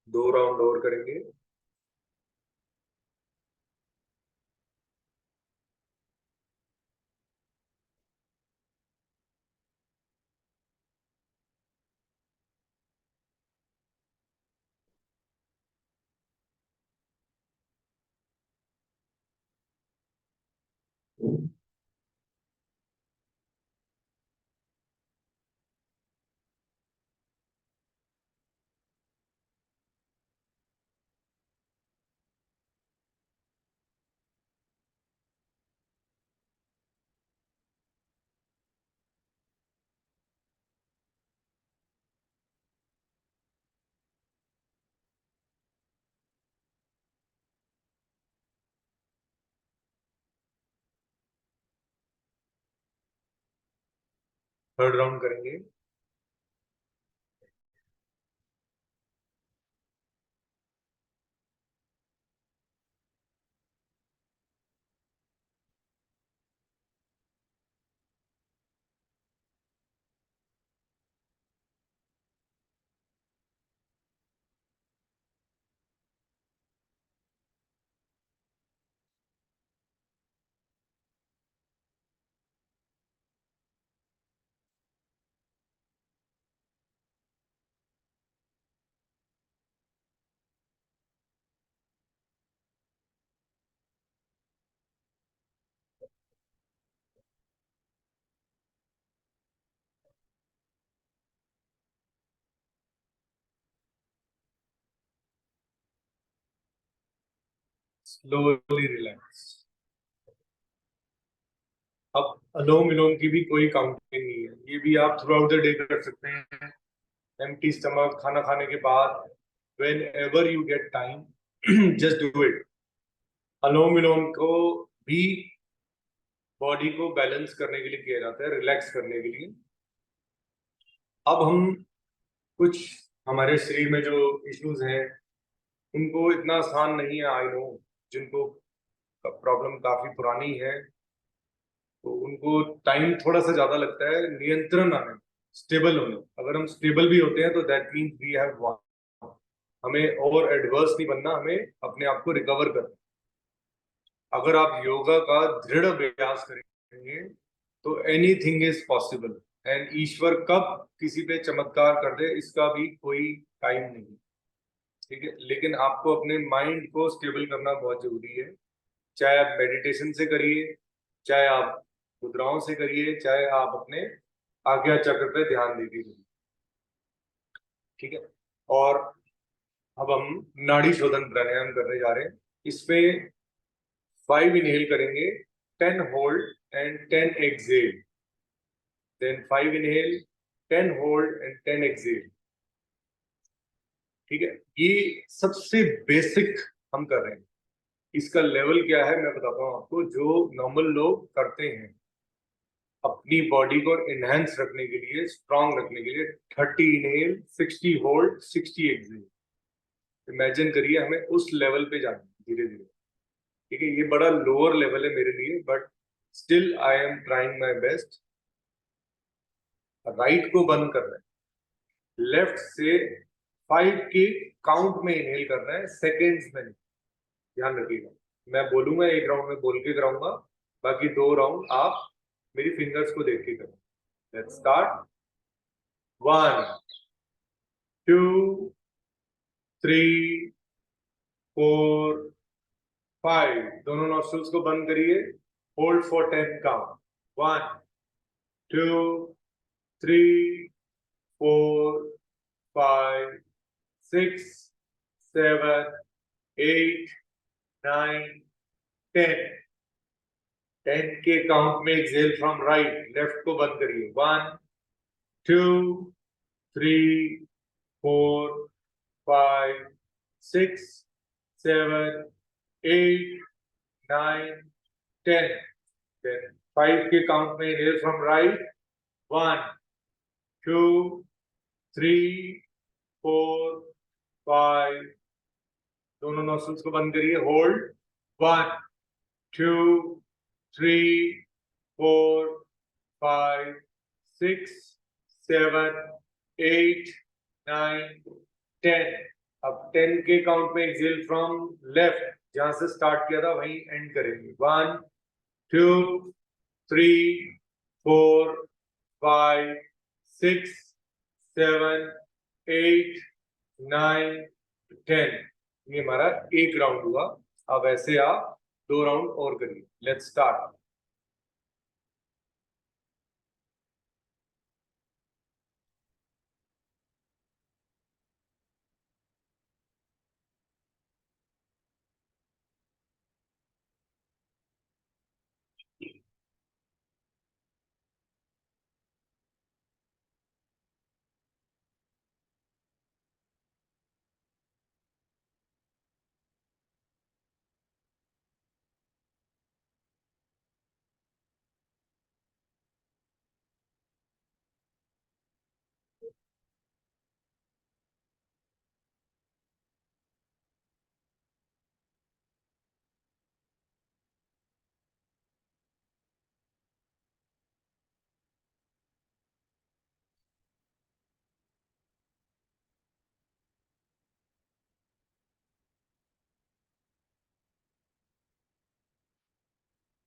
दो राउंड और करेंगे। थर्ड राउंड करेंगे। slowly relax. अब अनुलोम विलोम की भी कोई काउंटिंग नहीं है, ये भी आप थ्रू आउट द डे कर सकते हैं, एम्प्टी स्टमक, खाना खाने के बाद, whenever you get time, just do it. अनुलोम विलोम को भी बॉडी को बैलेंस करने के लिए किया जाता है, रिलैक्स करने के लिए। अब हम कुछ हमारे शरीर में जो इश्यूज हैं उनको इतना आसान नहीं है, आई नो, जिनको प्रॉब्लम काफी पुरानी है तो उनको टाइम थोड़ा सा ज्यादा लगता है नियंत्रण आने में, स्टेबल होने। अगर हम स्टेबल भी होते हैं तो that means we have one. हमें और एडवर्स नहीं बनना, हमें अपने आप को रिकवर करना। अगर आप योगा का दृढ़ अभ्यास करेंगे तो एनीथिंग इज पॉसिबल। एंड ईश्वर कब किसी पे चमत्कार कर दे इसका भी कोई टाइम नहीं, ठीक है। लेकिन आपको अपने माइंड को स्टेबल करना बहुत जरूरी है, चाहे आप मेडिटेशन से करिए, चाहे आप मुद्राओं से करिए, चाहे आप अपने आज्ञा चक्र पे ध्यान दीजिए, ठीक है। और अब हम नाड़ी शोधन प्राणायाम करने जा रहे हैं। इसमें 5 इनहेल करेंगे, 10 hold and 10 exhale, then 5 inhale, 10 hold and 10 exhale, ठीक है। ये सबसे बेसिक हम कर रहे हैं। इसका लेवल क्या है मैं बताता हूँ आपको, जो नॉर्मल लोग करते हैं अपनी बॉडी को एनहेंस रखने के लिए, स्ट्रांग रखने के लिए। 30 इनहेल, 60 होल्ड, 60 एक्सेल। इमेजिन करिए हमें उस लेवल पे जाना धीरे धीरे, ठीक है। ये बड़ा लोअर लेवल है मेरे लिए, but still I am trying my best. Right को बंद करना है, लेफ्ट से 5 के काउंट में इनहेल करना है, सेकेंड्स में नहीं। ध्यान रखिएगा, मैं बोलूंगा एक राउंड में बोल के कराऊंगा, बाकी 2 राउंड आप मेरी फिंगर्स को देख के करें। Let's start. 1 2 3 4 5। दोनों नॉस्ट्रल्स को बंद करिए, होल्ड फॉर 10 काउंट। 1 2 3 4 5 6 7 8 9 10। 10 के काउंट में एक्सेल फ्रॉम राइट, लेफ्ट को बंद करिए। 1 2 3 4 5 6 7 8 9 10। 5 के काउंट में इनहेल फ्रॉम राइट। 1 2 3 4 5। दोनों नॉस्ट्रल्स को बंद करिए, होल्ड। 1 2 3 4 5 6 7 8 9 10। अब 10 के काउंट में एक्सेल फ्रॉम लेफ्ट, जहां से स्टार्ट किया था वहीं एंड करेंगे। 1 2 3 4 5 6 7 8 9 10। ये हमारा एक राउंड हुआ। अब ऐसे आप 2 राउंड और करिए। Let's start.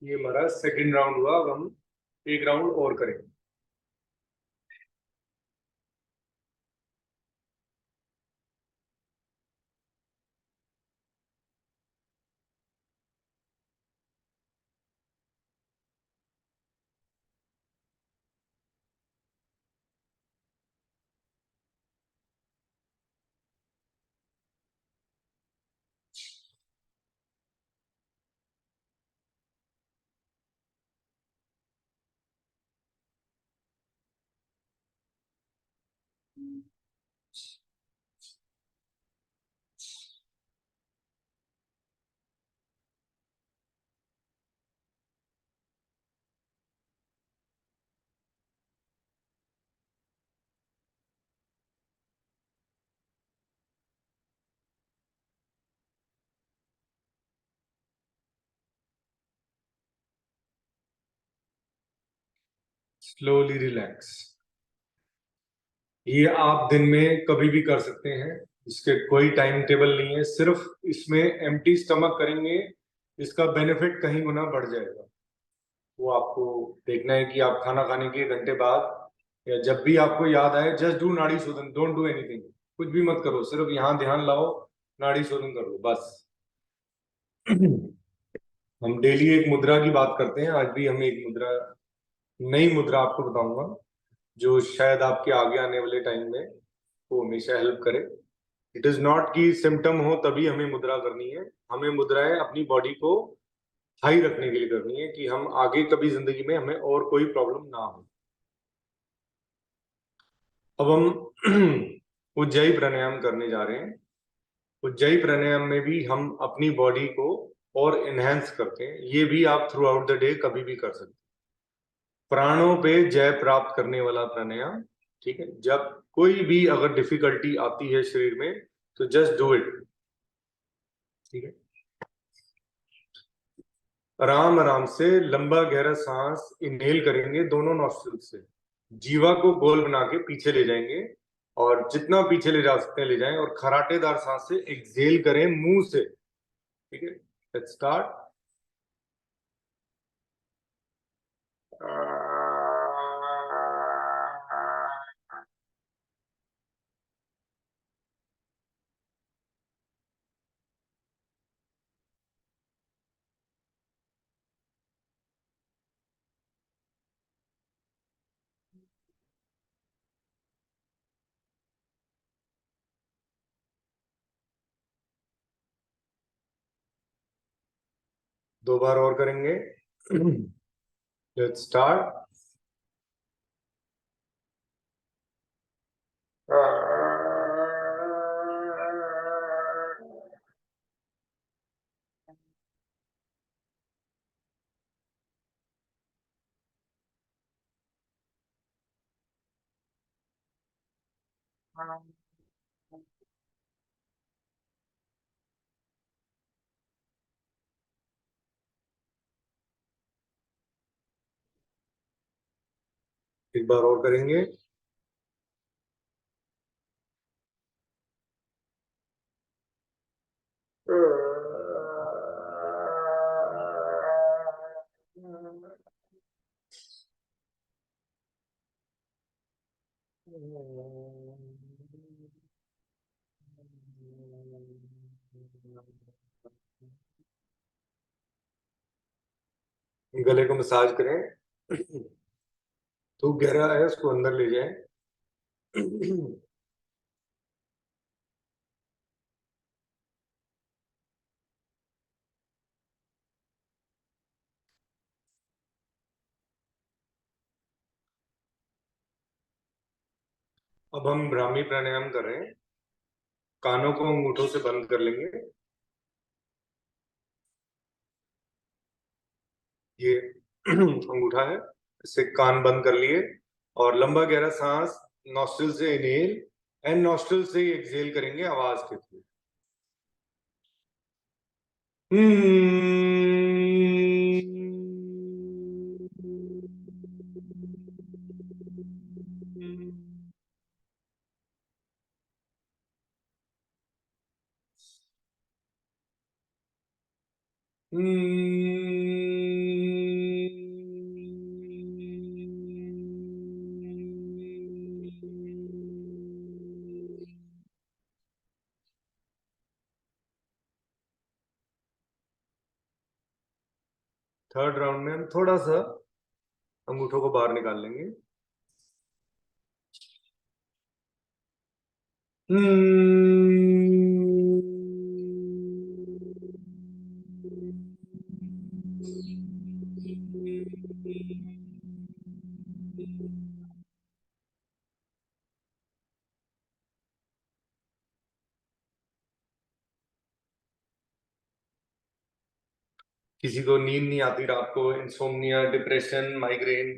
ये हमारा सेकंड राउंड हुआ। अब हम एक राउंड और करेंगे। Slowly relax. ये आप दिन में कभी भी कर सकते हैं, इसके कोई टाइम टेबल नहीं है, सिर्फ इसमें एम्प्टी स्टमक करेंगे, इसका बेनिफिट कहीं गुना बढ़ जाएगा। वो आपको देखना है कि आप खाना खाने के घंटे बाद या जब भी आपको याद आए, जस्ट डू नाड़ी शोधन, डोंट डू एनीथिंग, कुछ भी मत करो, सिर्फ यहाँ ध्यान लाओ, नाड़ी शोधन कर लो बस। हम डेली एक मुद्रा की बात करते हैं, आज भी हम एक मुद्रा, नई मुद्रा आपको बताऊंगा जो शायद आपके आगे आने वाले टाइम में वो हमेशा हेल्प करे। इट इज नॉट कि सिम्टम हो तभी हमें मुद्रा करनी है, हमें मुद्राएं अपनी बॉडी को हाई रखने के लिए करनी है कि हम आगे कभी जिंदगी में हमें और कोई प्रॉब्लम ना हो। अब हम उज्जाई प्राणायाम करने जा रहे हैं। उज्जाई प्राणायाम में भी हम अपनी बॉडी को और एनहेंस करते हैं, ये भी आप थ्रू आउट द डे कभी भी कर सकते हैं। प्राणों पे जय प्राप्त करने वाला प्राणायाम, ठीक है। जब कोई भी अगर डिफिकल्टी आती है शरीर में तो जस्ट डू इट, ठीक है। आराम आराम से लंबा गहरा सांस इनहेल करेंगे दोनों नॉस्ट्रिल से, जीवा को गोल बना के पीछे ले जाएंगे और जितना पीछे ले जा सकते हैं ले जाएं, और खराटेदार सांस से एक्सहेल करें मुंह से, ठीक है। Let's start. दो बार और करेंगे। Let's start. एक बार और करेंगे। गले को मसाज करें, तो गहरा है उसको अंदर ले जाएं। अब हम ब्राह्मी प्राणायाम कर रहे हैं। कानों को अंगूठों से बंद कर लेंगे, ये अंगूठा है, इससे कान बंद कर लिए और लंबा गहरा सांस नॉस्ट्रिल से इनहेल एंड नॉस्ट्रिल से एक्सहेल करेंगे आवाज के थ्रू। थर्ड राउंड में हम थोड़ा सा अंगूठों को बाहर निकाल लेंगे। किसी को नींद नहीं आती रात को, इंसोम्निया, डिप्रेशन, माइग्रेन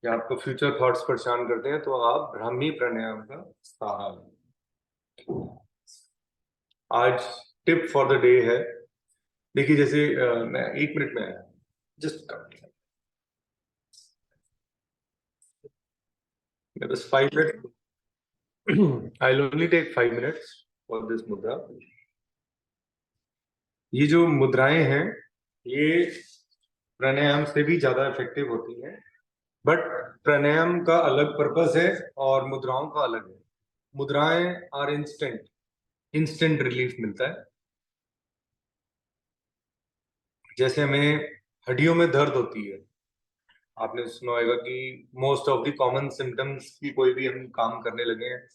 या आपको फ्यूचर थॉट्स परेशान करते हैं, तो आप ब्राह्मी प्राणायाम का सहारा लें। आज टिप फॉर द डे है, देखिए जैसे मैं 1 मिनट में आया, जस्ट मैं बस 5 minute I'll only take 5 minutes for this mudra. ये जो मुद्राएं हैं ये प्राणायाम से भी ज्यादा इफेक्टिव होती हैं, बट प्राणायाम का अलग पर्पस है और मुद्राओं का अलग है। मुद्राएं आर इंस्टेंट रिलीफ मिलता है। जैसे हमें हड्डियों में दर्द होती है, आपने सुना होगा कि most of the common symptoms की कोई भी हम काम करने लगे हैं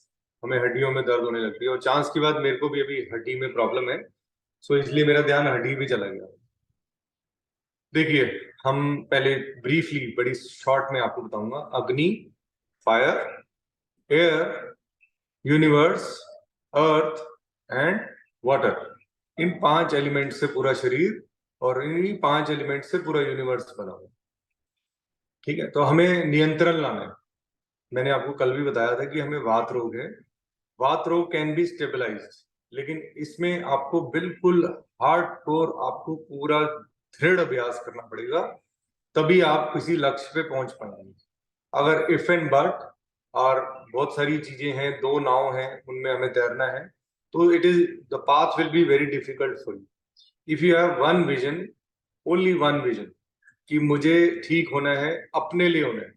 हमें हड्डियों में दर्द होने लगती है, और चांस की बात मेरे को भी अभी हड्डी में प्रॉब्लम है, सो इसलिए मेरा ध्यान हड्डी भी चला गया। देखिए, हम पहले ब्रीफली बड़ी शॉर्ट में आपको बताऊंगा। अग्नि, fire, air, universe, earth and water, in 5 element से पूरा शरीर और इन 5 एलिमेंट से पूरा यूनिवर्स बना हुआ। ठीक है, तो हमें नियंत्रण लाना है। मैंने आपको कल भी बताया था कि हमें वात रोग है। वात रोग कैन बी स्टेबलाइज्ड, लेकिन इसमें आपको बिल्कुल हार्डकोर, आपको पूरा दृढ़ अभ्यास करना पड़ेगा, तभी आप किसी लक्ष्य पे पहुंच पाएंगे। अगर इफ एंड बट और बहुत सारी चीजें हैं, 2 नाव हैं, उनमें हमें तैरना है, तो it is the path will be very difficult for you. If you have one vision, only one vision, कि मुझे ठीक होना है, अपने लिए होना है,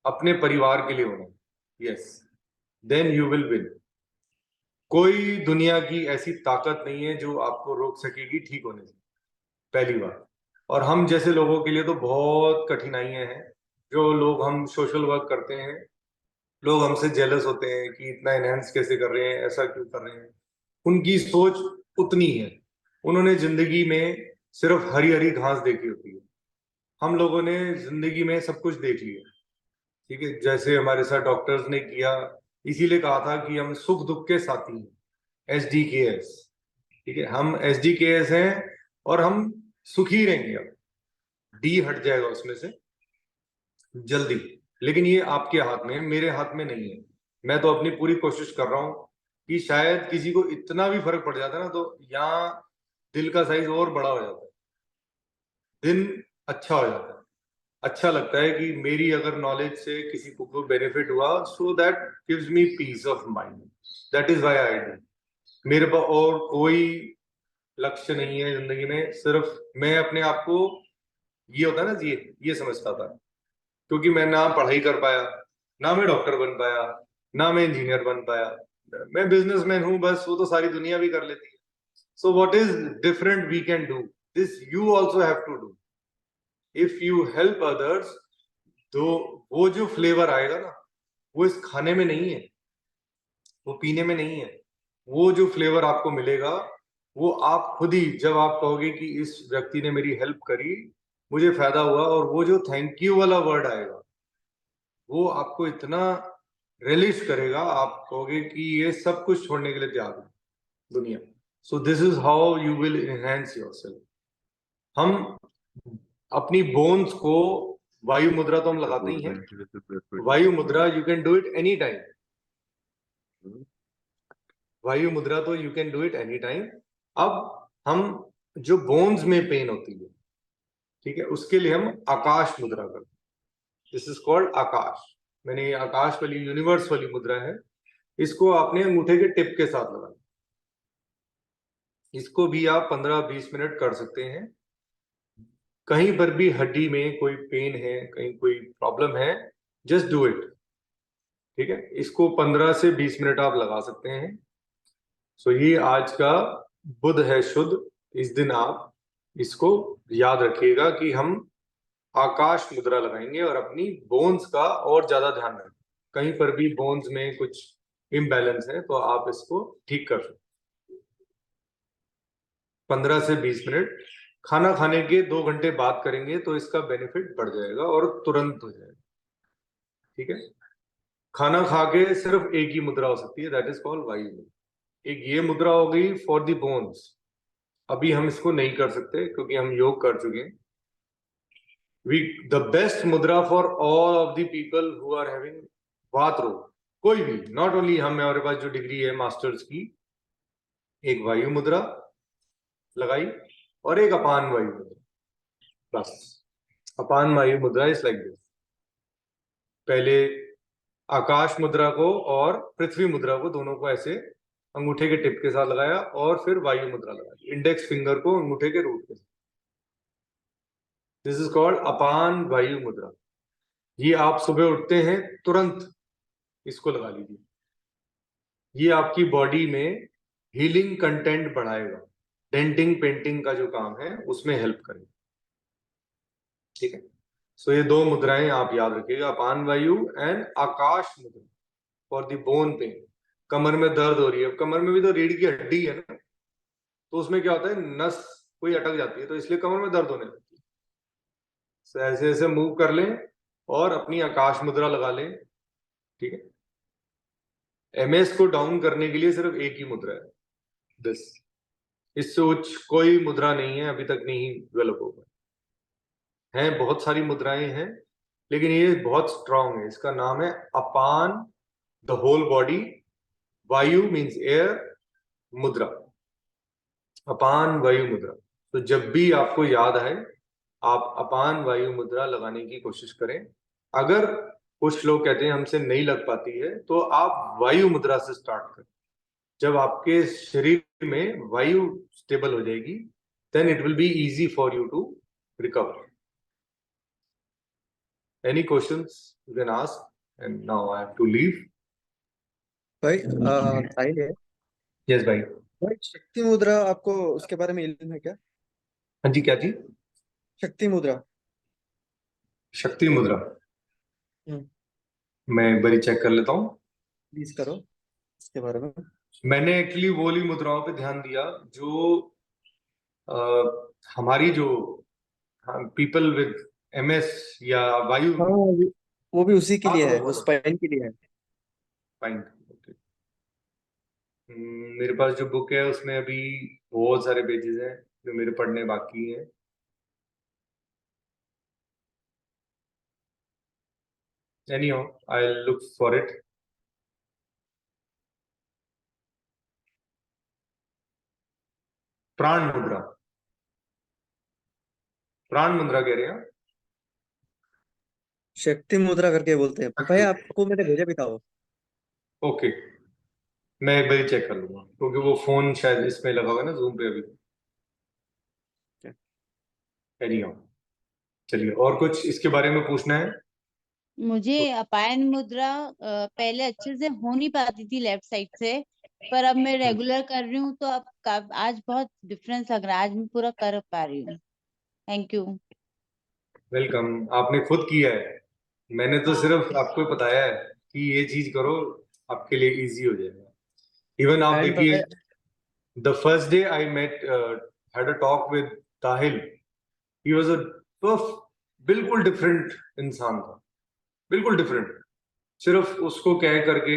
अपने परिवार के लिए होना है, yes, then you will win. कोई दुनिया की ऐसी ताकत नहीं है जो आपको रोक सकेगी ठीक होने से, पहली बात। और हम जैसे लोगों के लिए तो बहुत कठिनाइयां हैं। जो लोग हम सोशल वर्क करते हैं, लोग हमसे जेलस होते हैं कि इतना एनहेंस कैसे कर रहे हैं, ऐसा क्यों कर रहे हैं। उनकी सोच उतनी है, उन्होंने जिंदगी में सिर्फ हरी हरी घास देखी होती है। हम लोगों ने जिंदगी में सब कुछ देख लिया। ठीक है, जैसे हमारे साथ डॉक्टर्स ने किया, इसीलिए कहा था कि हम सुख दुख के साथी हैं, SDKS। ठीक है, हम SDKS हैं और हम सुखी रहेंगे। अब डी हट जाएगा उसमें से जल्दी, लेकिन ये आपके हाथ में है, मेरे हाथ में नहीं है। मैं तो अपनी पूरी कोशिश कर रहा हूं कि शायद किसी को इतना भी फर्क पड़ जाता है ना, तो यहाँ दिल का साइज और बड़ा हो जाता है, दिन अच्छा हो जाता है। अच्छा लगता है कि मेरी अगर नॉलेज से किसी को बेनिफिट हुआ, so that gives me peace of mind. That is why I do. मेरे पास और कोई लक्ष्य नहीं है जिंदगी में, सिर्फ मैं अपने आप को, ये होता है ना, ये समझता था, क्योंकि मैं ना पढ़ाई कर पाया, ना मैं डॉक्टर बन पाया, ना मैं इंजीनियर बन पाया। मैं बिजनेसमैन हूं बस, वो तो सारी दुनिया भी कर लेती है। So what is different we can do this, you also have to do. If you help others, तो वो जो फ्लेवर आएगा ना, वो इस खाने में नहीं है, वो पीने में नहीं है। वो जो फ्लेवर आपको मिलेगा, वो आप खुद ही, जब आप कहोगे कि इस व्यक्ति ने मेरी हेल्प करी, मुझे फायदा हुआ, और वो जो थैंक यू वाला वर्ड आएगा, वो आपको इतना रिलीज करेगा, आप कहोगे कि ये सब कुछ छोड़ने के लिए तैयार है दुनिया। So this is how you will enhance yourself. हम अपनी बोन्स को, वायु मुद्रा तो हम लगाते ही हैं। वायु मुद्रा you can do it any time. वायु मुद्रा तो you can do it any time. अब हम जो बोन्स में पेन होती है, ठीक है, उसके लिए हम आकाश मुद्रा करते हैं। दिस इज कॉल्ड आकाश। मैंने ये आकाश वाली, यूनिवर्स वाली मुद्रा है, इसको आपने अंगूठे के टिप के साथ लगाना। इसको भी आप 15-20 मिनट कर सकते हैं। कहीं पर भी हड्डी में कोई पेन है, कहीं कोई प्रॉब्लम है, जस्ट डू इट। ठीक है, इसको 15 से 20 मिनट आप लगा सकते हैं। सो ये आज का बुध है शुद्ध, इस दिन आप इसको याद रखिएगा कि हम आकाश मुद्रा लगाएंगे और अपनी बोन्स का और ज्यादा ध्यान रखें। कहीं पर भी बोन्स में कुछ इम्बैलेंस है तो आप इसको ठीक कर सकते। 15 से 20 मिनट खाना खाने के 2 घंटे बाद करेंगे तो इसका बेनिफिट बढ़ जाएगा और तुरंत हो जाएगा। ठीक है, खाना खा के सिर्फ एक ही मुद्रा हो सकती है, दैट इज कॉल्ड वायु मुद्रा। एक ये मुद्रा हो गई फॉर द बोन्स। अभी हम इसको नहीं कर सकते क्योंकि हम योग कर चुके हैं। The best mudra for all of the people who are having वात रोग, कोई भी, नॉट ओनली हम, हमारे पास जो डिग्री है मास्टर्स की, एक वायु मुद्रा लगाई और एक अपान वायु मुद्रा। बस अपान वायु मुद्रा इज लाइक दिस। पहले आकाश मुद्रा को और पृथ्वी मुद्रा को, दोनों को ऐसे अंगूठे के टिप के साथ लगाया और फिर वायु मुद्रा लगाई, इंडेक्स फिंगर को अंगूठे के रूट के साथ। दिस इज कॉल्ड अपान वायु मुद्रा। ये आप सुबह उठते हैं तुरंत इसको लगा लीजिए। ये आपकी बॉडी में हीलिंग कंटेंट बढ़ाएगा, डेंटिंग पेंटिंग का जो काम है उसमें हेल्प करेगा। ठीक है, सो ये दो मुद्राएं आप याद रखिएगा, अपान वायु एंड आकाश मुद्रा फॉर द बोन पेन। कमर में दर्द हो रही है, कमर में भी तो रीढ़ की हड्डी है ना, तो उसमें क्या होता है, नस कोई अटक जाती है, तो इसलिए कमर में दर्द होने लगती है। सो ऐसे ऐसे मूव कर लें और अपनी आकाश मुद्रा लगा लें। ठीक है, एमएस को डाउन करने के लिए सिर्फ एक ही मुद्रा है, दिस। इससे उच्च कोई मुद्रा नहीं है, अभी तक नहीं डेवलप हो पाई है। बहुत सारी मुद्राएं हैं लेकिन ये बहुत स्ट्रांग है। इसका नाम है अपान द होल बॉडी, वायु मीन्स एयर, मुद्रा, अपान वायु मुद्रा। तो जब भी आपको याद आए आप अपान वायु मुद्रा लगाने की कोशिश करें। अगर कुछ लोग कहते हैं हमसे नहीं लग पाती है, तो आप वायु मुद्रा से स्टार्ट करें। जब आपके शरीर में वायु स्टेबल हो जाएगी, then it will be easy for you to recover. Any questions you can ask, and now I have to leave. भाई साहिल है। Yes भाई। भाई शक्ति मुद्रा, आपको उसके बारे में इल्म है क्या? हाँ जी, क्या जी? शक्ति मुद्रा। शक्ति मुद्रा हम्म। मैं एक बारी चेक कर लेता हूँ। प्लीज करो इसके बारे में। मैंने एक्चुअली वो वाली मुद्राओं पे ध्यान दिया जो हमारी जो पीपल विद एमएस या वायु, हाँ, वो भी उसी के लिए है, वो स्पाइन के लिए है। फाइन। मेरे पास जो बुक है उसमें अभी बहुत सारे पेजेस हैं जो मेरे पढ़ने बाकी हैं। Anyhow, I'll look for it. प्राण मुद्रा, प्राण मुद्रा कह रहे हैं। शक्ति मुद्रा करके बोलते हैं भाई, आपको मैंने भेजा भी था वो। ओके, मैं एक बार चेक कर लूंगा क्योंकि वो फोन शायद इसमें लगा हुआ है ना, जूम पे अभी। Anyhow, चलिए, और कुछ इसके बारे में पूछना है? मुझे अपायन मुद्रा पहले अच्छे से हो नहीं पाती थी लेफ्ट साइड से, पर अब मैं रेगुलर कर रही हूँ तो अब आज बहुत डिफरेंस लग रहा है। आज मैं पूरा कर पा रही हूँ। Thank you. वेलकम। आपने खुद किया है, मैंने तो सिर्फ आपको बताया है कि ये चीज करो, आपके लिए इजी हो जाएगा। इवन आप देखिए, the first day I met had a talk with Tahil, he was a बिल्कुल डिफरेंट इंसान था, बिल्कुल डिफरेंट। सिर्फ उसको कह करके,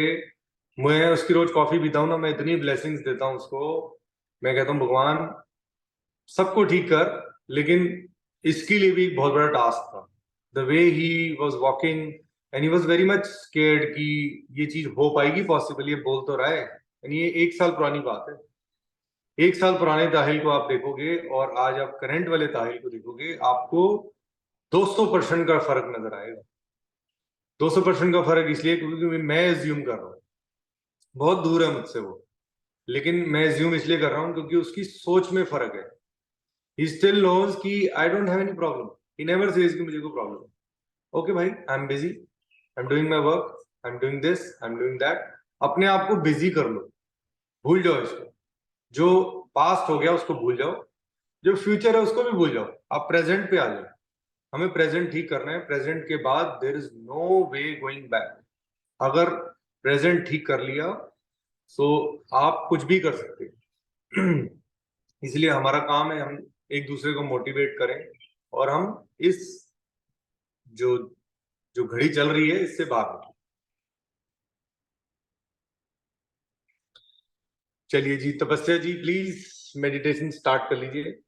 मैं उसकी रोज कॉफी पीता हूँ ना, मैं इतनी ब्लेसिंग्स देता हूँ उसको। मैं कहता हूँ भगवान सबको ठीक कर, लेकिन इसके लिए भी एक बहुत बड़ा टास्क था। The way he was walking and he was very much scared कि ये चीज हो पाएगी पॉसिबल, ये बोल तो रहा है। यानी ये 1 साल पुरानी बात है। 1 साल पुराने ताहिल को आप देखोगे और आज आप करंट वाले ताहिल को देखोगे, आपको 200% का फर्क नजर आएगा। 200% का फर्क इसलिए क्योंकि मैं एज्यूम कर रहा हूँ, बहुत दूर है मुझसे वो, लेकिन मैं एज्यूम इसलिए कर रहा हूँ क्योंकि उसकी सोच में फर्क है। He still knows कि I don't have any problem. He never says कि मुझे कोई प्रॉब्लम है। ओके भाई, I am busy, I am doing my work, I am doing this, I am doing that. अपने आप को बिजी कर लो, भूल जाओ इसको। जो पास्ट हो गया उसको भूल जाओ, जो फ्यूचर है उसको भी भूल जाओ, आप प्रेजेंट पे आ जाओ। हमें प्रेजेंट ठीक करना है, प्रेजेंट के बाद there is no way going back. अगर प्रेजेंट ठीक कर लिया तो आप कुछ भी कर सकते हैं। इसलिए हमारा काम है हम एक दूसरे को मोटिवेट करें और हम इस जो जो घड़ी चल रही है इससे बाहर निकलें। चलिए जी, तपस्या जी प्लीज मेडिटेशन स्टार्ट कर लीजिए।